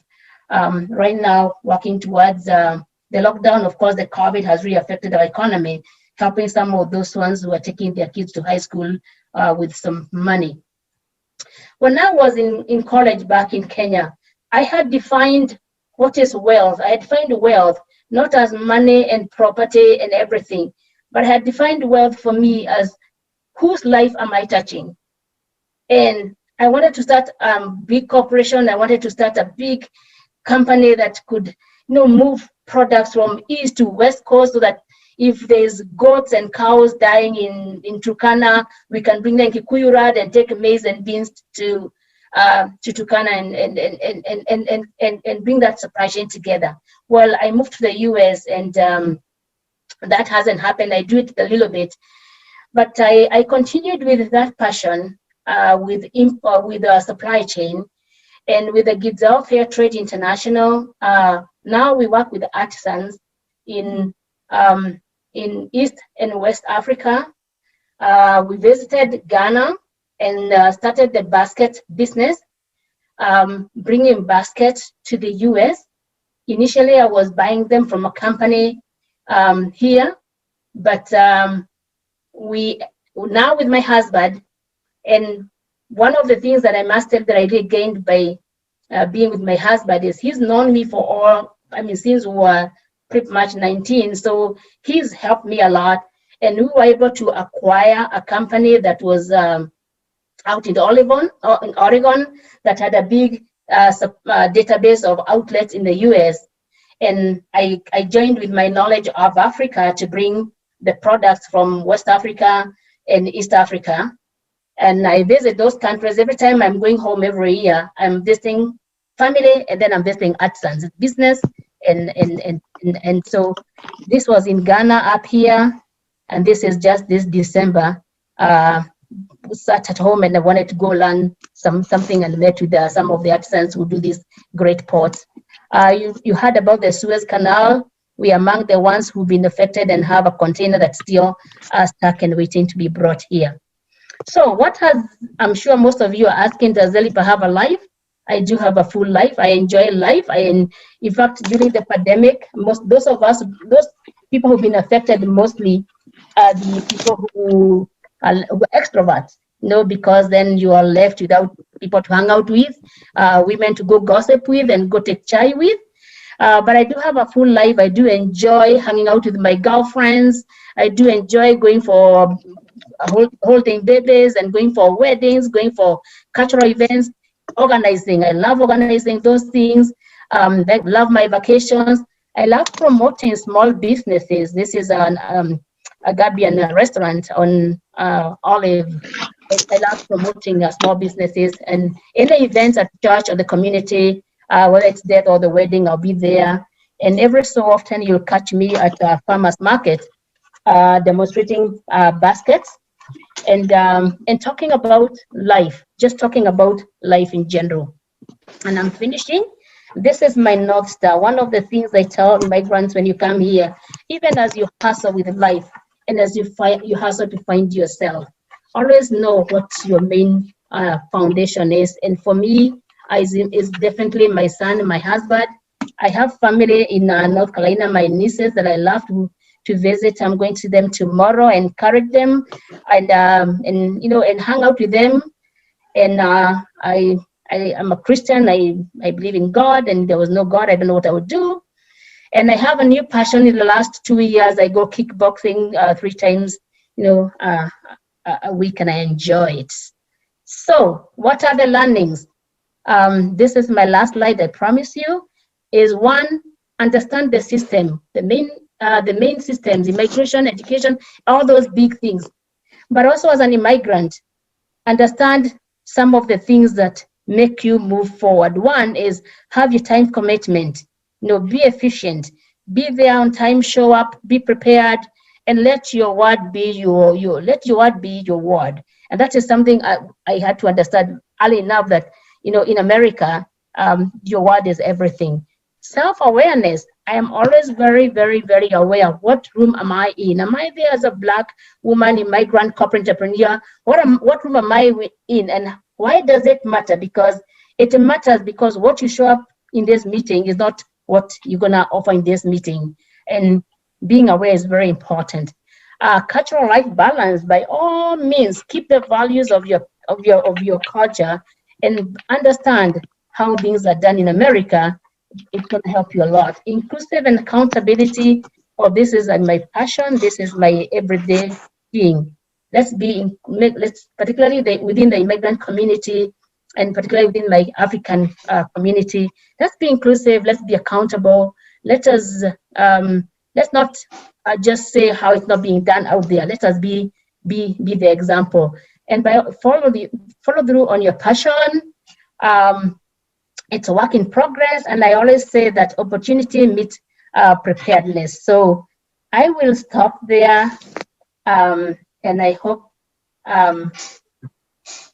S17: Right now, working towards the lockdown, of course, the COVID has really affected our economy, helping some of those ones who are taking their kids to high school with some money. When I was in college back in Kenya, I had defined what is wealth. I had defined wealth not as money and property and everything, but I had defined wealth for me as whose life am I touching? And I wanted to start a big corporation. I wanted to start a big company that could, move products from east to west coast, so that if there's goats and cows dying in Turkana, we can bring them Kikuyu Rad and take maize and beans to Turkana and bring that supply chain together. Well, I moved to the US, and that hasn't happened. I do it a little bit, but I continued with that passion with the supply chain, and with the Githui Fair Trade International. Now we work with artisans in East and West Africa. We visited Ghana and started the basket business, bringing baskets to the US. Initially, I was buying them from a company here, but we now with my husband, and one of the things that I mastered that I really gained by being with my husband is he's known me for since we were pretty much 19. So he's helped me a lot. And we were able to acquire a company that was out in Oregon, that had a big database of outlets in the US. And I joined with my knowledge of Africa to bring the products from West Africa and East Africa. And I visit those countries. Every time I'm going home every year, I'm visiting family, and then I'm visiting artisans, business, and so this was in Ghana up here, and this is just this December. Sat at home and I wanted to go learn something, and met with some of the artisans who do these great pots. You heard about the Suez Canal. We are among the ones who've been affected and have a container that's still stuck and waiting to be brought here. So I'm sure most of you are asking, does Zellipah have a life? I do have a full life. I enjoy life. In fact, during the pandemic, those people who've been affected mostly are the people who are extroverts, because then you are left without people to hang out with, women to go gossip with and go take chai with. But I do have a full life. I do enjoy hanging out with my girlfriends. I do enjoy going for holding babies and going for weddings, going for cultural events, organizing. I love organizing those things. I love my vacations. I love promoting small businesses. This is a Gambian restaurant on Olive. I love promoting small businesses, and any events at church or the community, whether it's death or the wedding, I'll be there. And every so often you'll catch me at a farmer's market demonstrating baskets and talking about life, just talking about life in general. And I'm finishing. This is my North Star. One of the things I tell migrants when you come here, even as you hustle with life and as you hustle to find yourself, always know what your main foundation is. And for me, is definitely my son, my husband. I have family in North Carolina, my nieces that I love to visit. I'm going to see them tomorrow and encourage them and hang out with them. And I am a Christian. I believe in God, and there was no God, I don't know what I would do. And I have a new passion. In the last 2 years, I go kickboxing 3 times, a week, and I enjoy it. So, what are the learnings? This is my last slide. I promise you. Is one, understand the system, the main systems, immigration, education, all those big things. But also, as an immigrant, understand some of the things that make you move forward. One is have your time commitment. Be efficient, be there on time, show up, be prepared, and let your word be your word. And that is something I had to understand early enough that in America, your word is everything. Self-awareness. I am always very, very, very aware of what room am I in. Am I there as a Black woman, immigrant, corporate entrepreneur? What room am I in, and why does it matter? Because it matters because what you show up in this meeting is not what you're gonna offer in this meeting, and being aware is very important. Cultural life balance. By all means, keep the values of your culture and understand how things are done in America. It can help you a lot. Inclusive and accountability. This is my passion. This is my everyday thing. Let's particularly within the immigrant community, and particularly within my African community. Let's be inclusive. Let's be accountable. Let's not just say how it's not being done out there. Let us be the example. And by follow through on your passion. It's a work in progress, and I always say that opportunity meets preparedness. So I will stop there, and I hope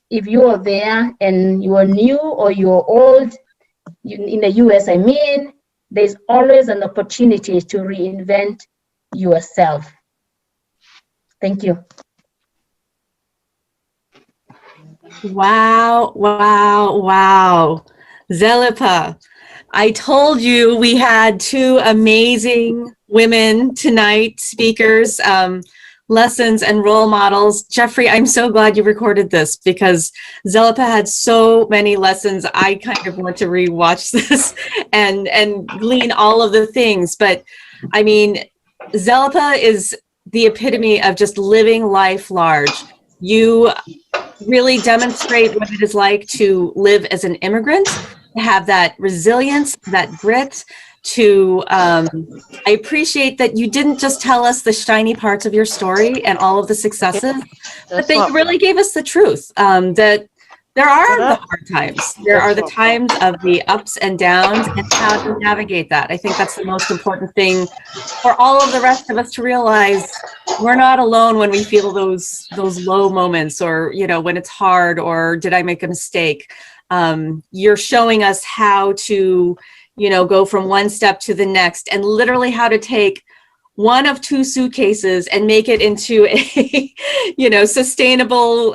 S17: if you are there and you are new or you're old, in the US, there's always an opportunity to reinvent yourself. Thank you.
S16: Wow, wow, wow. Zellipah, I told you we had 2 amazing women tonight, speakers, lessons and role models. Jeffrey, I'm so glad you recorded this because Zellipah had so many lessons. I kind of want to rewatch this and glean all of the things. But I mean, Zellipah is the epitome of just living life large. You really demonstrate what it is like to live as an immigrant, to have that resilience, that grit, I appreciate that you didn't just tell us the shiny parts of your story and all of the successes, but that you really gave us the truth, that there are the hard times. There are the times of the ups and downs and how to navigate that. I think that's the most important thing for all of the rest of us to realize. We're not alone when we feel those low moments, or when it's hard, or did I make a mistake? You're showing us how to go from one step to the next, and literally how to take one of 2 suitcases and make it into a sustainable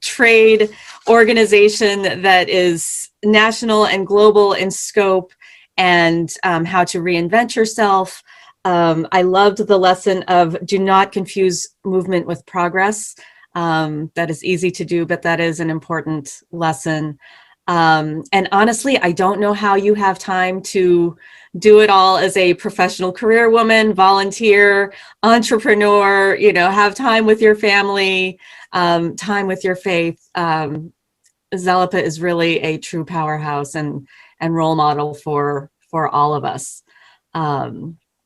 S16: trade organization that is national and global in scope, and how to reinvent yourself. I loved the lesson of do not confuse movement with progress. That is easy to do, but that is an important lesson. And honestly, I don't know how you have time to do it all as a professional career woman, volunteer, entrepreneur, have time with your family, time with your faith. Zellipah is really a true powerhouse and role model for all of us.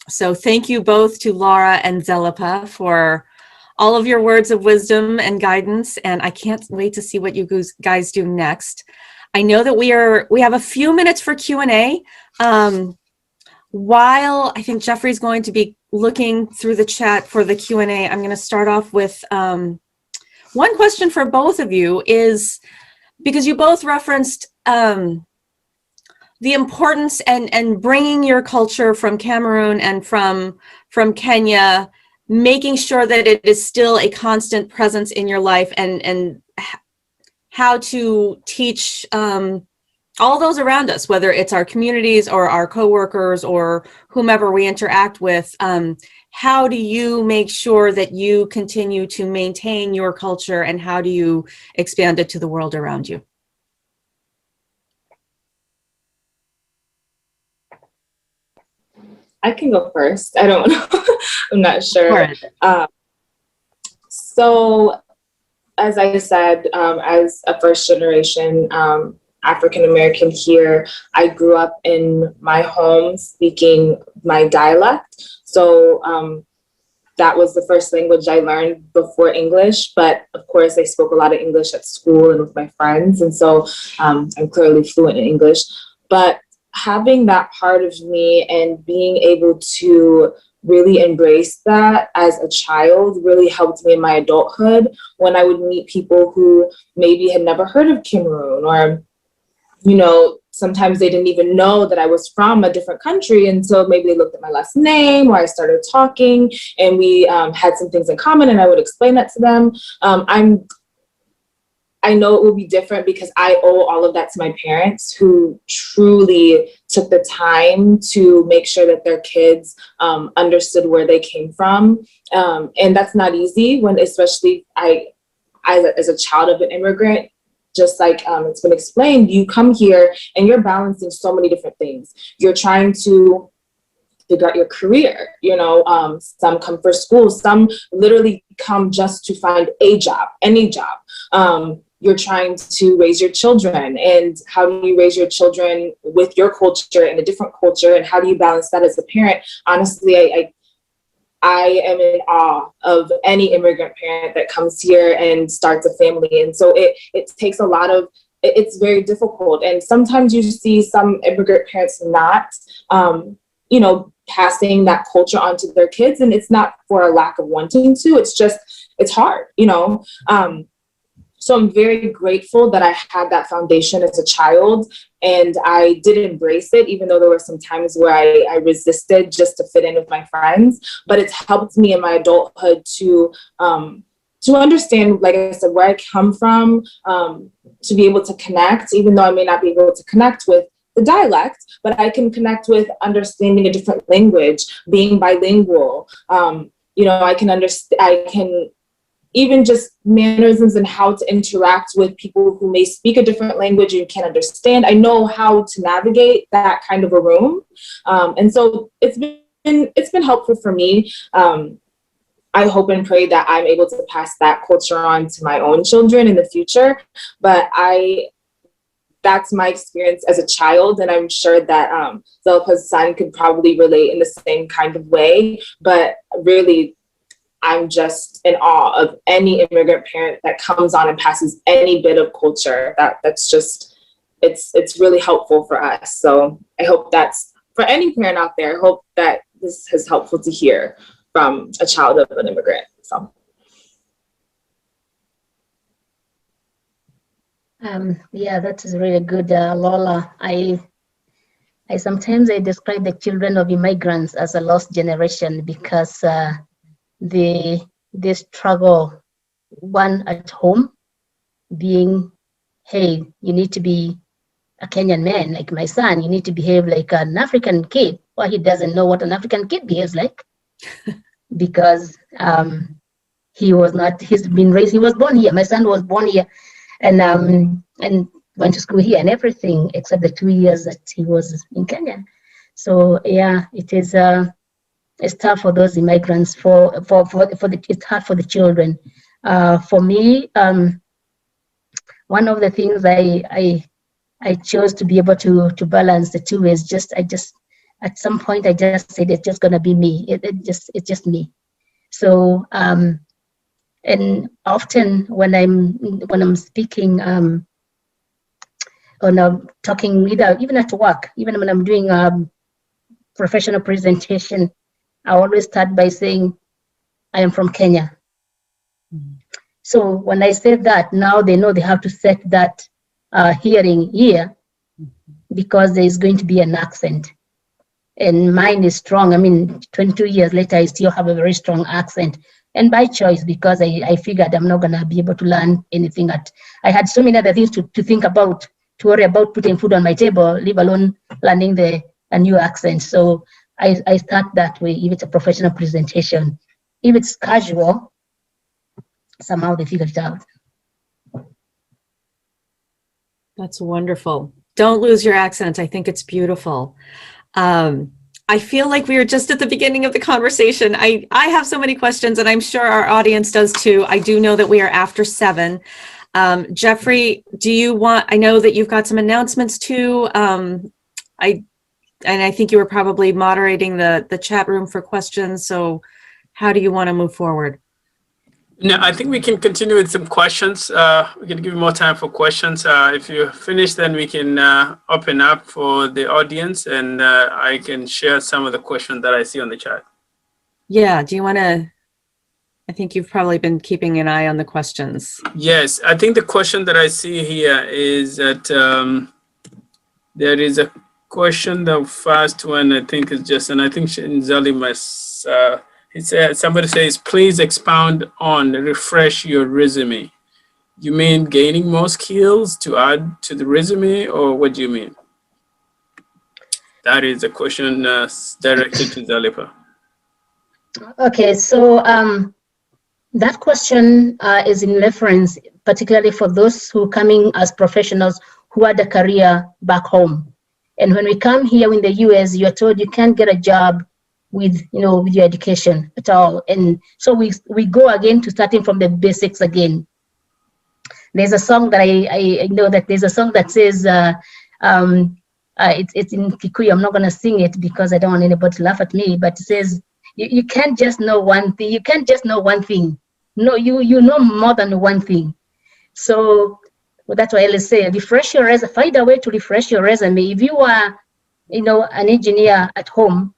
S16: So thank you both to Laura and Zellipah for all of your words of wisdom and guidance. And I can't wait to see what you guys do next. I know that we have a few minutes for Q&A. While I think Jeffrey's going to be looking through the chat for the Q&A, I'm going to start off with one question for both of you, is because you both referenced the importance and bringing your culture from Cameroon and from Kenya, making sure that it is still a constant presence in your life, and how to teach all those around us, whether it's our communities or our coworkers or whomever we interact with. How do you make sure that you continue to maintain your culture, and how do you expand it to the world around you?
S10: I can go first. I don't know. I'm not sure. So, as I said, as a first generation African American here, I grew up in my home speaking my dialect. So that was the first language I learned before English. But of course, I spoke a lot of English at school and with my friends. And so I'm clearly fluent in English. But having that part of me and being able to really embrace that as a child really helped me in my adulthood when I would meet people who maybe had never heard of Cameroon, or, you know, sometimes they didn't even know that I was from a different country. And so maybe they looked at my last name, or I started talking and we had some things in common, and I would explain that to them. I know it will be different because I owe all of that to my parents, who truly took the time to make sure that their kids understood where they came from. And that's not easy when, especially as a child of an immigrant, just like it's been explained, you come here and you're balancing so many different things. You're trying to figure out your career, you know, some come for school, some literally come just to find a job, any job. You're trying to raise your children, and how do you raise your children with your culture and a different culture, and how do you balance that as a parent? Honestly, I am in awe of any immigrant parent that comes here and starts a family. And so it takes a lot of, it's very difficult. And sometimes you see some immigrant parents not, you know, passing that culture onto their kids. And it's not for a lack of wanting to, it's just, it's hard, you know? So I'm very grateful that I had that foundation as a child, and I did embrace it, even though there were some times where I resisted just to fit in with my friends. But it's helped me in my adulthood to understand, like I said, where I come from, to be able to connect, even though I may not be able to connect with the dialect, but I can connect with understanding a different language, being bilingual. You know, I can even just mannerisms and how to interact with people who may speak a different language and can't understand. I know how to navigate that kind of a room. And so it's been helpful for me. I hope and pray that I'm able to pass that culture on to my own children in the future. But that's my experience as a child. And I'm sure that Zellipah's son could probably relate in the same kind of way. But really, I'm just in awe of any immigrant parent that comes on and passes any bit of culture. That's just, it's really helpful for us. So I hope that's, for any parent out there, I hope that this is helpful to hear from a child of an immigrant. So.
S17: Yeah, that is really good, Lola. I sometimes describe the children of immigrants as a lost generation because they struggle, one at home, being, hey, you need to be a Kenyan man, like my son, you need to behave like an African kid. Well, he doesn't know what an African kid behaves like because he was born here. My son was born here and went to school here and everything except the 2 years that he was in Kenya. So yeah, it is. It's tough for those immigrants. It's hard for the children. For me, one of the things I chose to be able to balance the two is at some point I just said it's just gonna be me. It's just me. So and often when I'm speaking or I'm talking even at work, even when I'm doing professional presentation, I always start by saying, I am from Kenya. Mm-hmm. So when I say that, now they know they have to set that hearing here because there is going to be an accent. And mine is strong. I mean, 22 years later, I still have a very strong accent. and by choice, because I figured I'm not gonna be able to learn anything. I had so many other things to think about, to worry about putting food on my table, leave alone learning a new accent. So I start that way. If it's a professional presentation, if it's casual, somehow they figure it out.
S16: That's wonderful. Don't lose your accent. I think it's beautiful. I feel like we were just at the beginning of the conversation. I have so many questions, and I'm sure our audience does too. I do know that we are after 7. Jeffrey, do you want, I know that you've got some announcements too. I think you were probably moderating the chat room for questions. So how do you want to move forward?
S14: No, I think we can continue with some questions. We can give you more time for questions. If you finish, then we can open up for the audience, and I can share some of the questions that I see on the chat.
S16: Yeah, do you want to, I think you've probably been keeping an eye on the questions.
S14: Yes, I think the question that I see here is that there is a question, the first one I think is just, and I think Zali must, somebody says, please expound on refresh your resume. You mean gaining more skills to add to the resume, or what do you mean? That is a question directed to Zellipah.
S17: Okay, so that question is in reference particularly for those who are coming as professionals who had a career back home. And when we come here in the US, you're told you can't get a job with, with your education at all. And so we go again to starting from the basics again. There's a song that I know that there's a song that says, it's in Kikuyu. I'm not going to sing it because I don't want anybody to laugh at me, but it says, you can't just know one thing. You can't just know one thing. No, you know more than one thing. So that's why I always say, refresh your resume, find a way to refresh your resume. If you are, an engineer at home,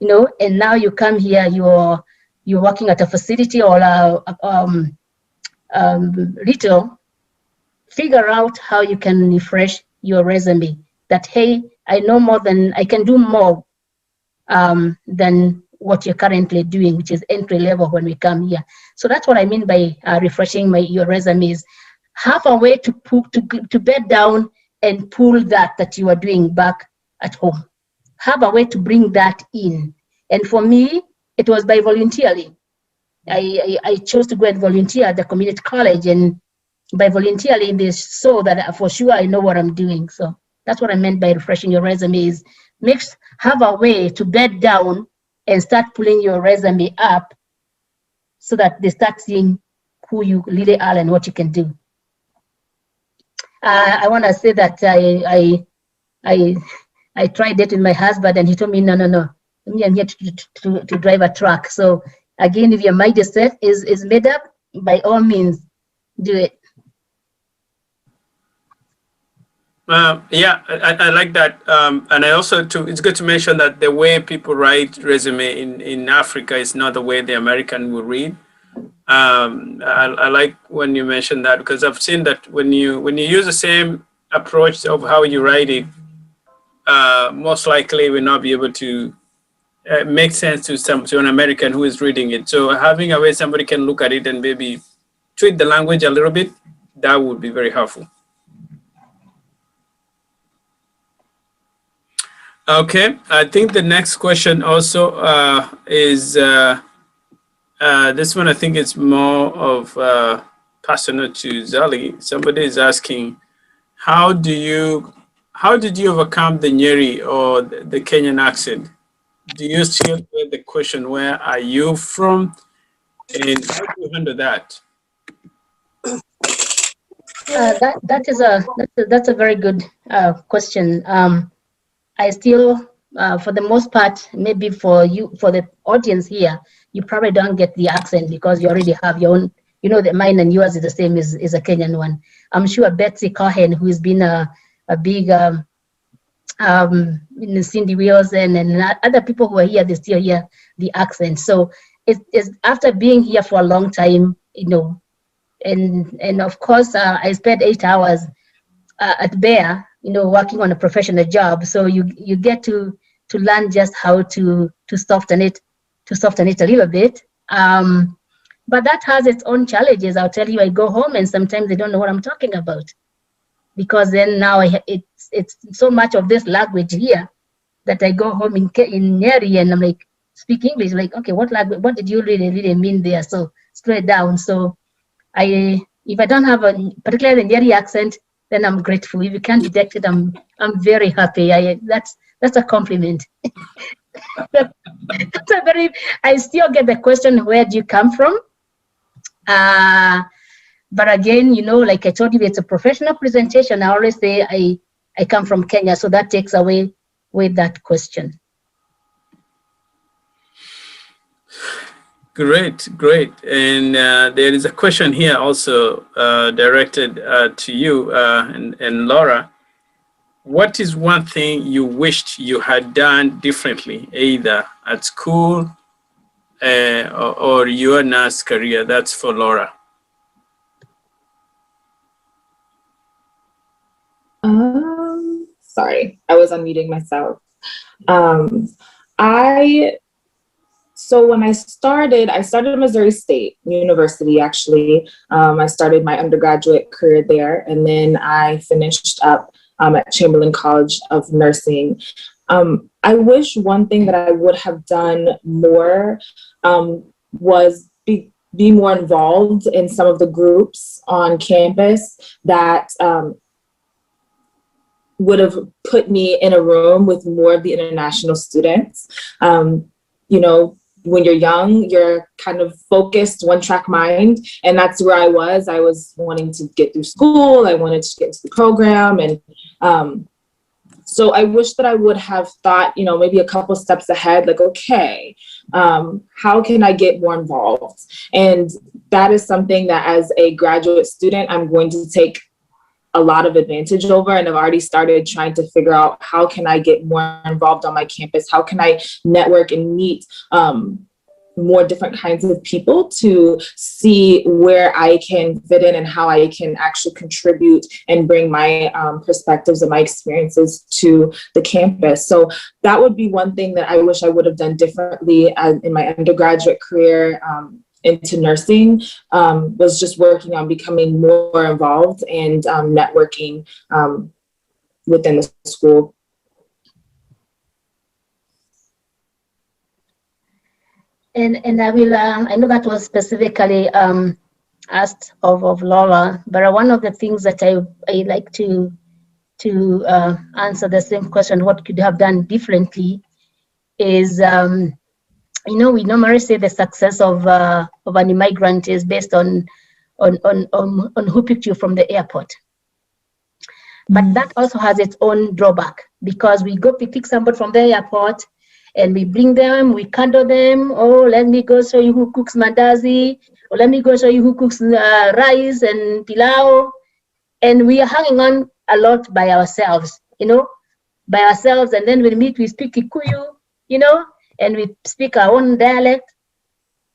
S17: and now you come here, you're working at a facility or retail, figure out how you can refresh your resume. That, hey, I know more than, I can do more than what you're currently doing, which is entry level when we come here. So that's what I mean by refreshing your resumes. Have a way to bed down and pull that you are doing back at home. Have a way to bring that in. And for me, it was by volunteering. I chose to go and volunteer at the community college, and by volunteering, they saw that for sure I know what I'm doing. So that's what I meant by refreshing your resumes. Have a way to bed down and start pulling your resume up so that they start seeing who you really are and what you can do. I want to say that I tried it with my husband, and he told me, no, I'm here to drive a truck. So again, if your mind is made up, by all means, do it.
S14: Yeah, I like that. And I also, it's good to mention that the way people write resume in Africa is not the way the American will read. I like when you mentioned that, because I've seen that when you use the same approach of how you write it, most likely will not be able to make sense to an American who is reading it. So having a way somebody can look at it and maybe tweak the language a little bit, that would be very helpful. Okay, I think the next question also is this one. I think it's more of personal to Zali. Somebody is asking, how did you overcome the Nyeri or the Kenyan accent? Do you still get the question, where are you from, and how do you handle that?
S17: That's a very good question. I still, for the most part, maybe for the audience here, you probably don't get the accent because you already have your own, that mine and yours is the same as a Kenyan one. I'm sure Betsy Cohen, who has been a big, Cindy Wilson and other people who are here, they still hear the accent. So it's after being here for a long time, and of course, I spent 8 hours at Bear, working on a professional job. So you get to learn just how to soften it a little bit. But that has its own challenges. I'll tell you, I go home and sometimes they don't know what I'm talking about. Because then now it's so much of this language here that I go home in Nyeri and I'm like, speak English, like, okay, what language, what did you really mean there? So straight down. So if I don't have particularly the Nyeri accent, then I'm grateful. If you can't detect it, I'm very happy. That's a compliment. That's a very, I still get the question, where do you come from? But again, like I told you, it's a professional presentation. I always say I come from Kenya, so that takes away with that question.
S14: Great. And there is a question here also directed to you and Laura. What is one thing you wished you had done differently, either at school or your nurse career? That's for Laura.
S10: Sorry, I was unmuting myself. So when I started at Missouri State University, actually. I started my undergraduate career there, and then I finished up at Chamberlain College of Nursing. I wish one thing that I would have done more was be more involved in some of the groups on campus that would have put me in a room with more of the international students. When you're young, you're kind of focused, one-track mind, and that's where I was. I was wanting to get through school. I wanted to get into the program, and so I wish that I would have thought, maybe a couple steps ahead, like, okay, how can I get more involved? And that is something that as a graduate student, I'm going to take a lot of advantage over, and I've already started trying to figure out how can I get more involved on my campus? How can I network and meet more different kinds of people to see where I can fit in and how I can actually contribute and bring my perspectives and my experiences to the campus. So that would be one thing that I wish I would have done differently in my undergraduate career into nursing, was just working on becoming more involved and networking within the school.
S17: And I will, I know that was specifically asked of Laura, but one of the things that I like to answer the same question, what could you have done differently, is, we normally say the success of an immigrant is based on who picked you from the airport. But that also has its own drawback, because we go pick somebody from the airport and we bring them, we cuddle them. Oh, let me go show you who cooks mandazi, or let me go show you who cooks rice and pilau. And we are hanging on a lot by ourselves, and then we meet, we speak Kikuyu, and we speak our own dialect.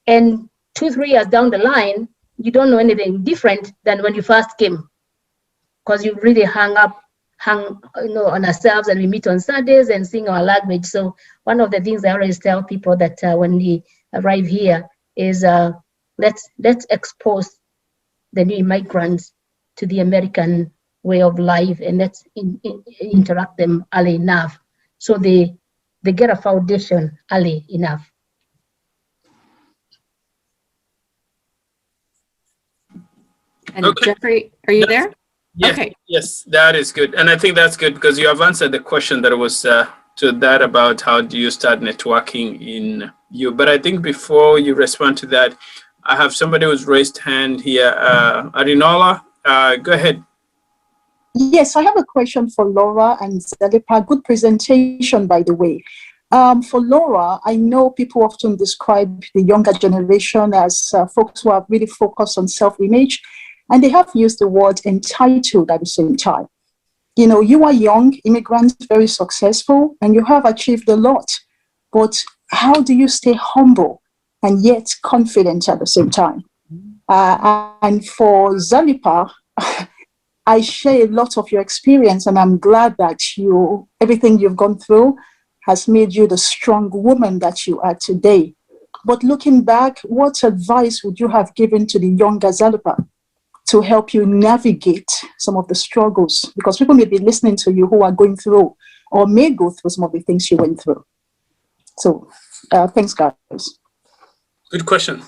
S17: And 2-3 years down the line, you don't know anything different than when you first came, because you really hung on ourselves, and we meet on Sundays and sing our language. So one of the things I always tell people that when we arrive here is let's expose the new immigrants to the American way of life, and let's interact them early enough so they get a foundation early enough.
S16: And okay. Jeffrey, are you there?
S14: Yes, okay. Yes, that is good. And I think that's good because you have answered the question that was to that about how do you start networking in you. But I think before you respond to that, I have somebody who's raised hand here. Arinola, go ahead.
S18: Yes, I have a question for Laura and Zellipah. Good presentation, by the way. For Laura, I know people often describe the younger generation as folks who are really focused on self-image, and they have used the word entitled at the same time. You are young, immigrants, very successful, and you have achieved a lot. But how do you stay humble and yet confident at the same time? And for Zellipah, I share a lot of your experience, and I'm glad that everything you've gone through has made you the strong woman that you are today. But looking back, what advice would you have given to the younger Zellipah to help you navigate some of the struggles? Because people may be listening to you who are going through or may go through some of the things you went through. So thanks, guys.
S14: Good question.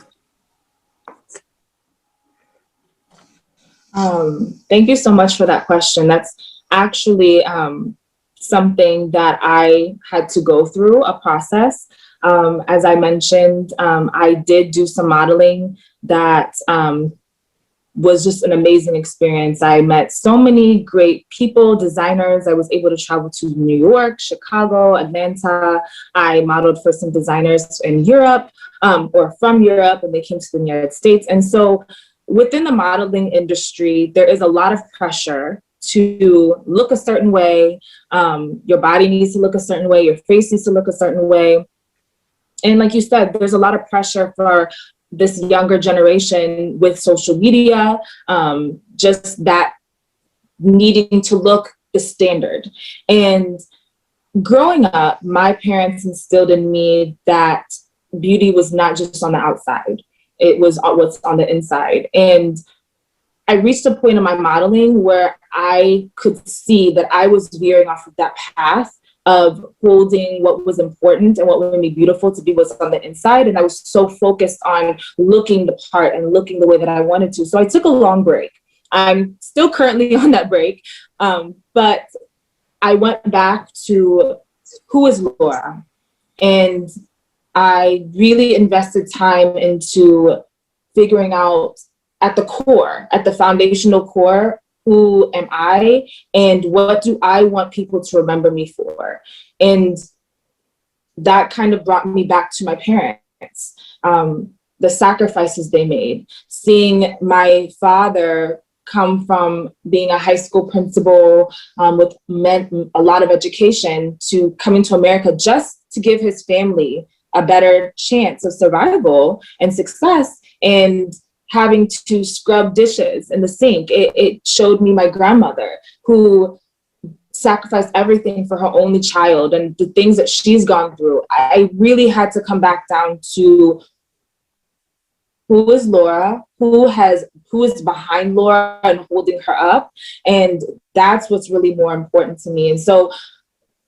S10: Thank you so much for that question. That's actually something that I had to go through, a process. As I mentioned, I did do some modeling that was just an amazing experience. I met so many great people, designers. I was able to travel to New York, Chicago, Atlanta. I modeled for some designers in Europe or from Europe, and they came to the United States. And so within the modeling industry, there is a lot of pressure to look a certain way. Your body needs to look a certain way. Your face needs to look a certain way. And like you said, there's a lot of pressure for this younger generation with social media, just that needing to look the standard. And growing up, my parents instilled in me that beauty was not just on the outside. It was what's on the inside. And I reached a point in my modeling where I could see that I was veering off of that path of holding what was important and what made me beautiful to be what's on the inside. And I was so focused on looking the part and looking the way that I wanted to. So I took a long break. I'm still currently on that break, but I went back to who is Laura? And I really invested time into figuring out at the core, at the foundational core, who am I and what do I want people to remember me for? And that kind of brought me back to my parents, the sacrifices they made, seeing my father come from being a high school principal with a lot of education to coming to America just to give his family a better chance of survival and success, and having to scrub dishes in the sink. It showed me my grandmother who sacrificed everything for her only child and the things that she's gone through. I really had to come back down to who is Laura, who is behind Laura and holding her up. And that's what's really more important to me. And so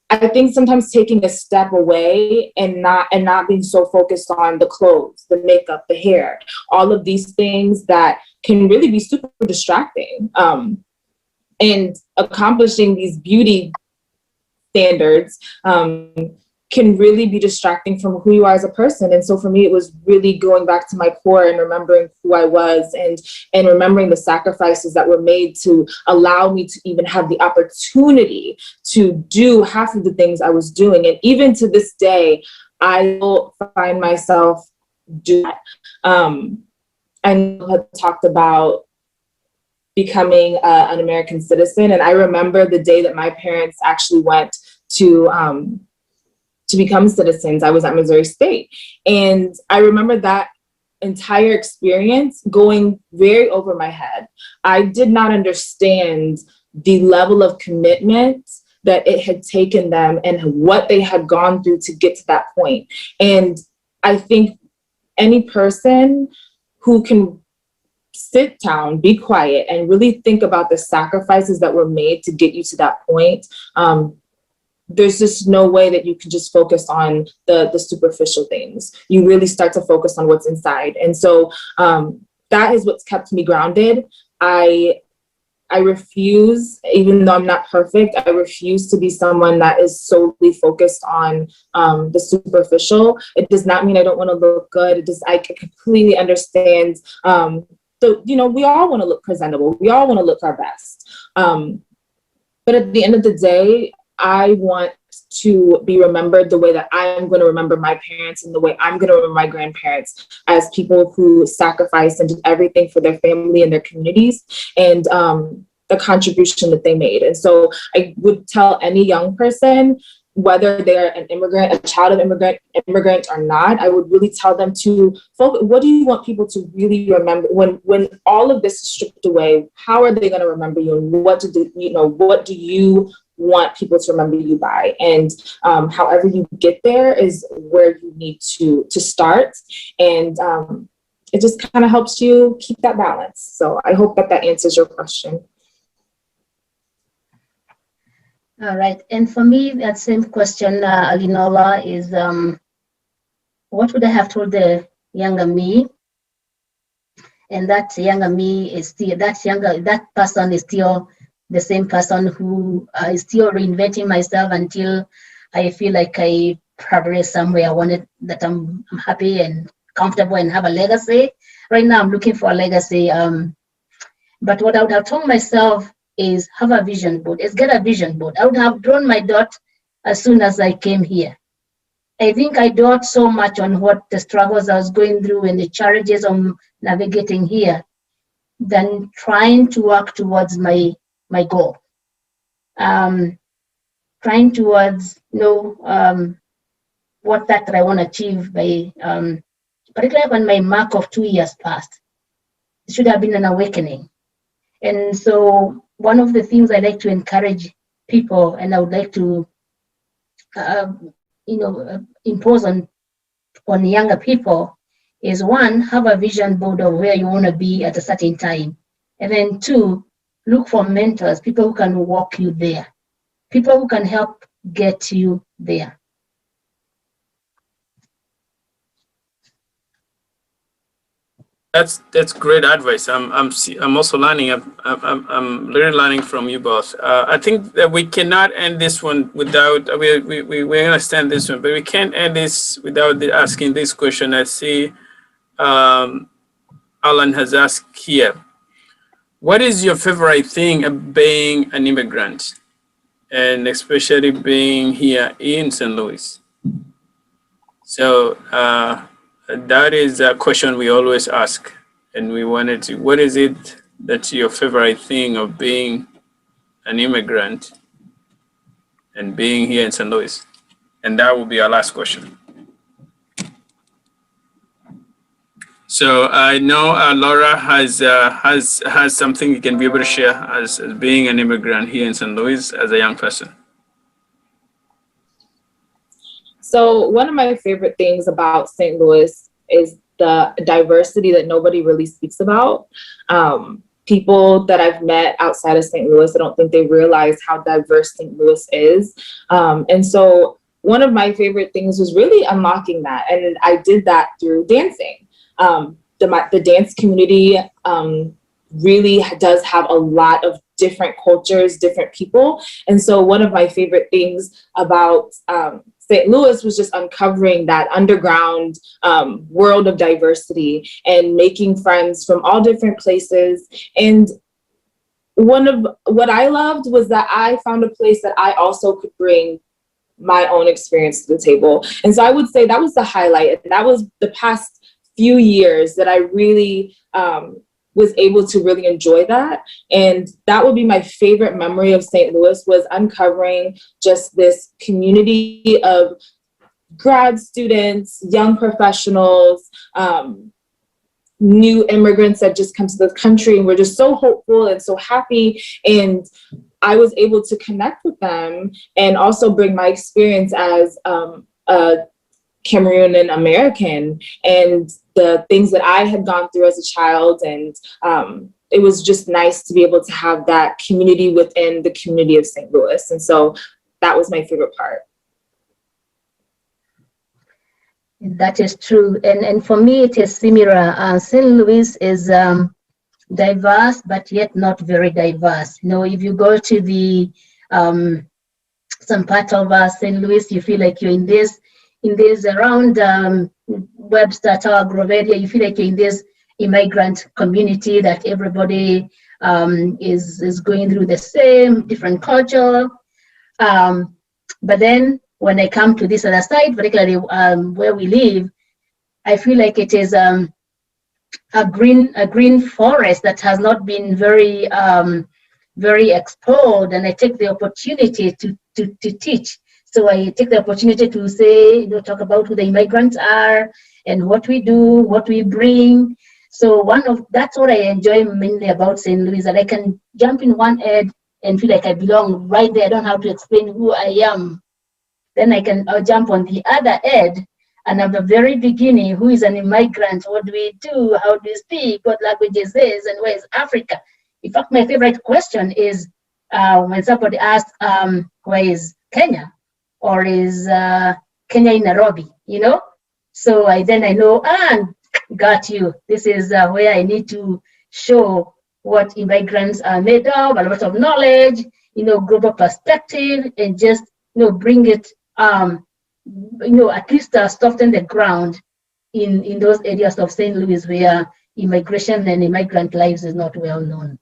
S10: I think sometimes taking a step away and not being so focused on the clothes, the makeup, the hair, all of these things that can really be super distracting, and accomplishing these beauty standards can really be distracting from who you are as a person. And so for me, it was really going back to my core and remembering who I was and remembering the sacrifices that were made to allow me to even have the opportunity to do half of the things I was doing. And even to this day, I will find myself doing that. I had talked about becoming an American citizen. And I remember the day that my parents actually went to become citizens. I was at Missouri State. And I remember that entire experience going very over my head. I did not understand the level of commitment that it had taken them and what they had gone through to get to that point. And I think any person who can sit down, be quiet, and really think about the sacrifices that were made to get you to that point, there's just no way that you can just focus on the superficial things. You really start to focus on what's inside. And so that is what's kept me grounded. I refuse, even though I'm not perfect, I refuse to be someone that is solely focused on the superficial. It does not mean I don't want to look good. I completely understand. We all want to look presentable. We all want to look our best. But at the end of the day, I want to be remembered the way that I'm going to remember my parents and the way I'm going to remember my grandparents, as people who sacrificed and did everything for their family and their communities, and the contribution that they made. And so I would tell any young person, whether they're an immigrant, a child of immigrant or not, I would really tell them to focus. What do you want people to really remember when all of this is stripped away? How are they going to remember you? And what do you want people to remember you by. And however you get there is where you need to start. And it just kind of helps you keep that balance. So I hope that answers your question.
S17: All right. And for me, that same question, Alinola, is what would I have told the younger me? And that younger me is still, that person is still the same person who is still reinventing myself until I feel like I progress somewhere. I wanted that I'm happy and comfortable and have a legacy. Right now, I'm looking for a legacy. But what I would have told myself is have a vision board. Is get a vision board. I would have drawn my dot as soon as I came here. I think I dwelt so much on what the struggles I was going through and the challenges of navigating here than trying to work towards my goal. Trying towards, what that I want to achieve by, particularly when my mark of 2 years passed. It should have been an awakening. And so one of the things I like to encourage people, and I would like to, impose on younger people, is one, have a vision board of where you want to be at a certain time. And then two, look for mentors, people who can walk you there, people who can help get you there.
S14: That's great advice. I'm also learning. I'm really learning from you both. I think that we cannot end this one without we're gonna stand this one, but we can't end this without asking this question. I see Alan has asked here. What is your favorite thing of being an immigrant, and especially being here in St. Louis? So that is a question we always ask, and we wanted to, what is it that's your favorite thing of being an immigrant and being here in St. Louis? And that will be our last question. So I know Laura has something you can be able to share as being an immigrant here in St. Louis as a young person.
S10: So one of my favorite things about St. Louis is the diversity that nobody really speaks about. People that I've met outside of St. Louis, I don't think they realize how diverse St. Louis is. And so one of my favorite things was really unlocking that. And I did that through dancing. The dance community really does have a lot of different cultures, different people. And so one of my favorite things about St. Louis was just uncovering that underground world of diversity and making friends from all different places. And one of what I loved was that I found a place that I also could bring my own experience to the table. And so I would say that was the highlight. And that was the past few years that I really was able to really enjoy that. And that would be my favorite memory of St. Louis, was uncovering just this community of grad students, young professionals, new immigrants that just come to the country, and we're just so hopeful and so happy. And I was able to connect with them and also bring my experience as a Cameroonian American and the things that I had gone through as a child. And it was just nice to be able to have that community within the community of St. Louis. And so that was my favorite part.
S17: That is true. And for me, it is similar. St. Louis is diverse, but yet not very diverse. If you go to the some part of St. Louis, you feel like you're in this around Webster Tower Grove area, you feel like you're in this immigrant community that everybody is going through the same different culture. But then when I come to this other side, particularly where we live, I feel like it is a green forest that has not been very explored, and I take the opportunity to teach. So I take the opportunity to say, talk about who the immigrants are and what we do, what we bring. So that's what I enjoy mainly about St. Louis, that I can jump in one end and feel like I belong right there. I don't have to explain who I am. Then I'll jump on the other end, and at the very beginning, who is an immigrant? What do we do? How do we speak? What language is this? And where is Africa? In fact, my favorite question is when somebody asks, where is Kenya? Or is Kenya in Nairobi? You know? So I know, got you. This is where I need to show what immigrants are made of, a lot of knowledge, global perspective, and just, bring it, at least soften the ground in those areas of St. Louis where immigration and immigrant lives is not well known.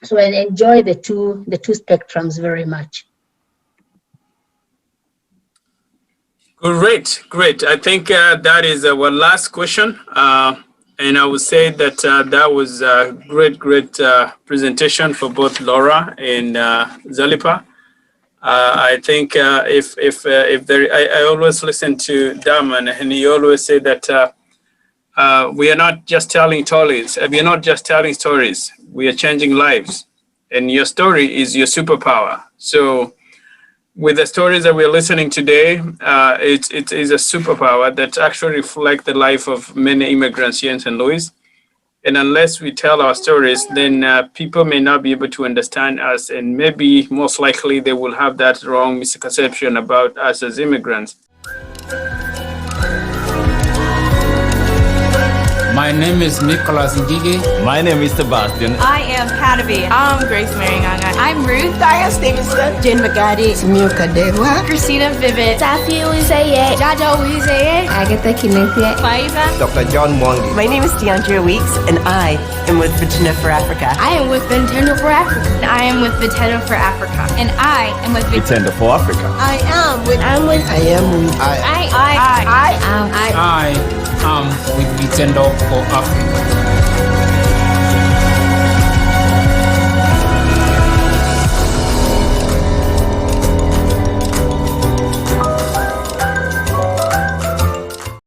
S17: So I enjoy the two spectrums very much.
S14: Great. I think that is our last question. And I would say that that was a great presentation for both Laura and Zellipah. I think if there, I always listen to Daman, and he always say that we are not just telling stories. We are not just telling stories. We are changing lives, and your story is your superpower. So, with the stories that we're listening today, it is a superpower that actually reflect the life of many immigrants here in St. Louis. And unless we tell our stories, then people may not be able to understand us, and maybe most likely they will have that wrong misconception about us as immigrants.
S19: My name is Nicholas Ngige.
S20: My name is Sebastian.
S11: I am Patavi. I'm Grace Marianganga. I'm Ruth.
S21: Diane Stevenson. Jen McGaddy.
S22: Samilka Dewa.
S11: Christina Vivid.
S21: Safi Uizeye.
S11: Jaja Uizeye.
S21: Agatha Kinethia.
S11: Faiza.
S20: Dr. John Mwangi.
S23: My name is DeAndrea Weeks, and I am with Vitenda for Africa.
S11: I am with Vitenda for Africa. And I am with Vitenda for Africa. And I am with
S20: Vitenda for Africa.
S21: I am with
S19: am with Vitenda for Africa.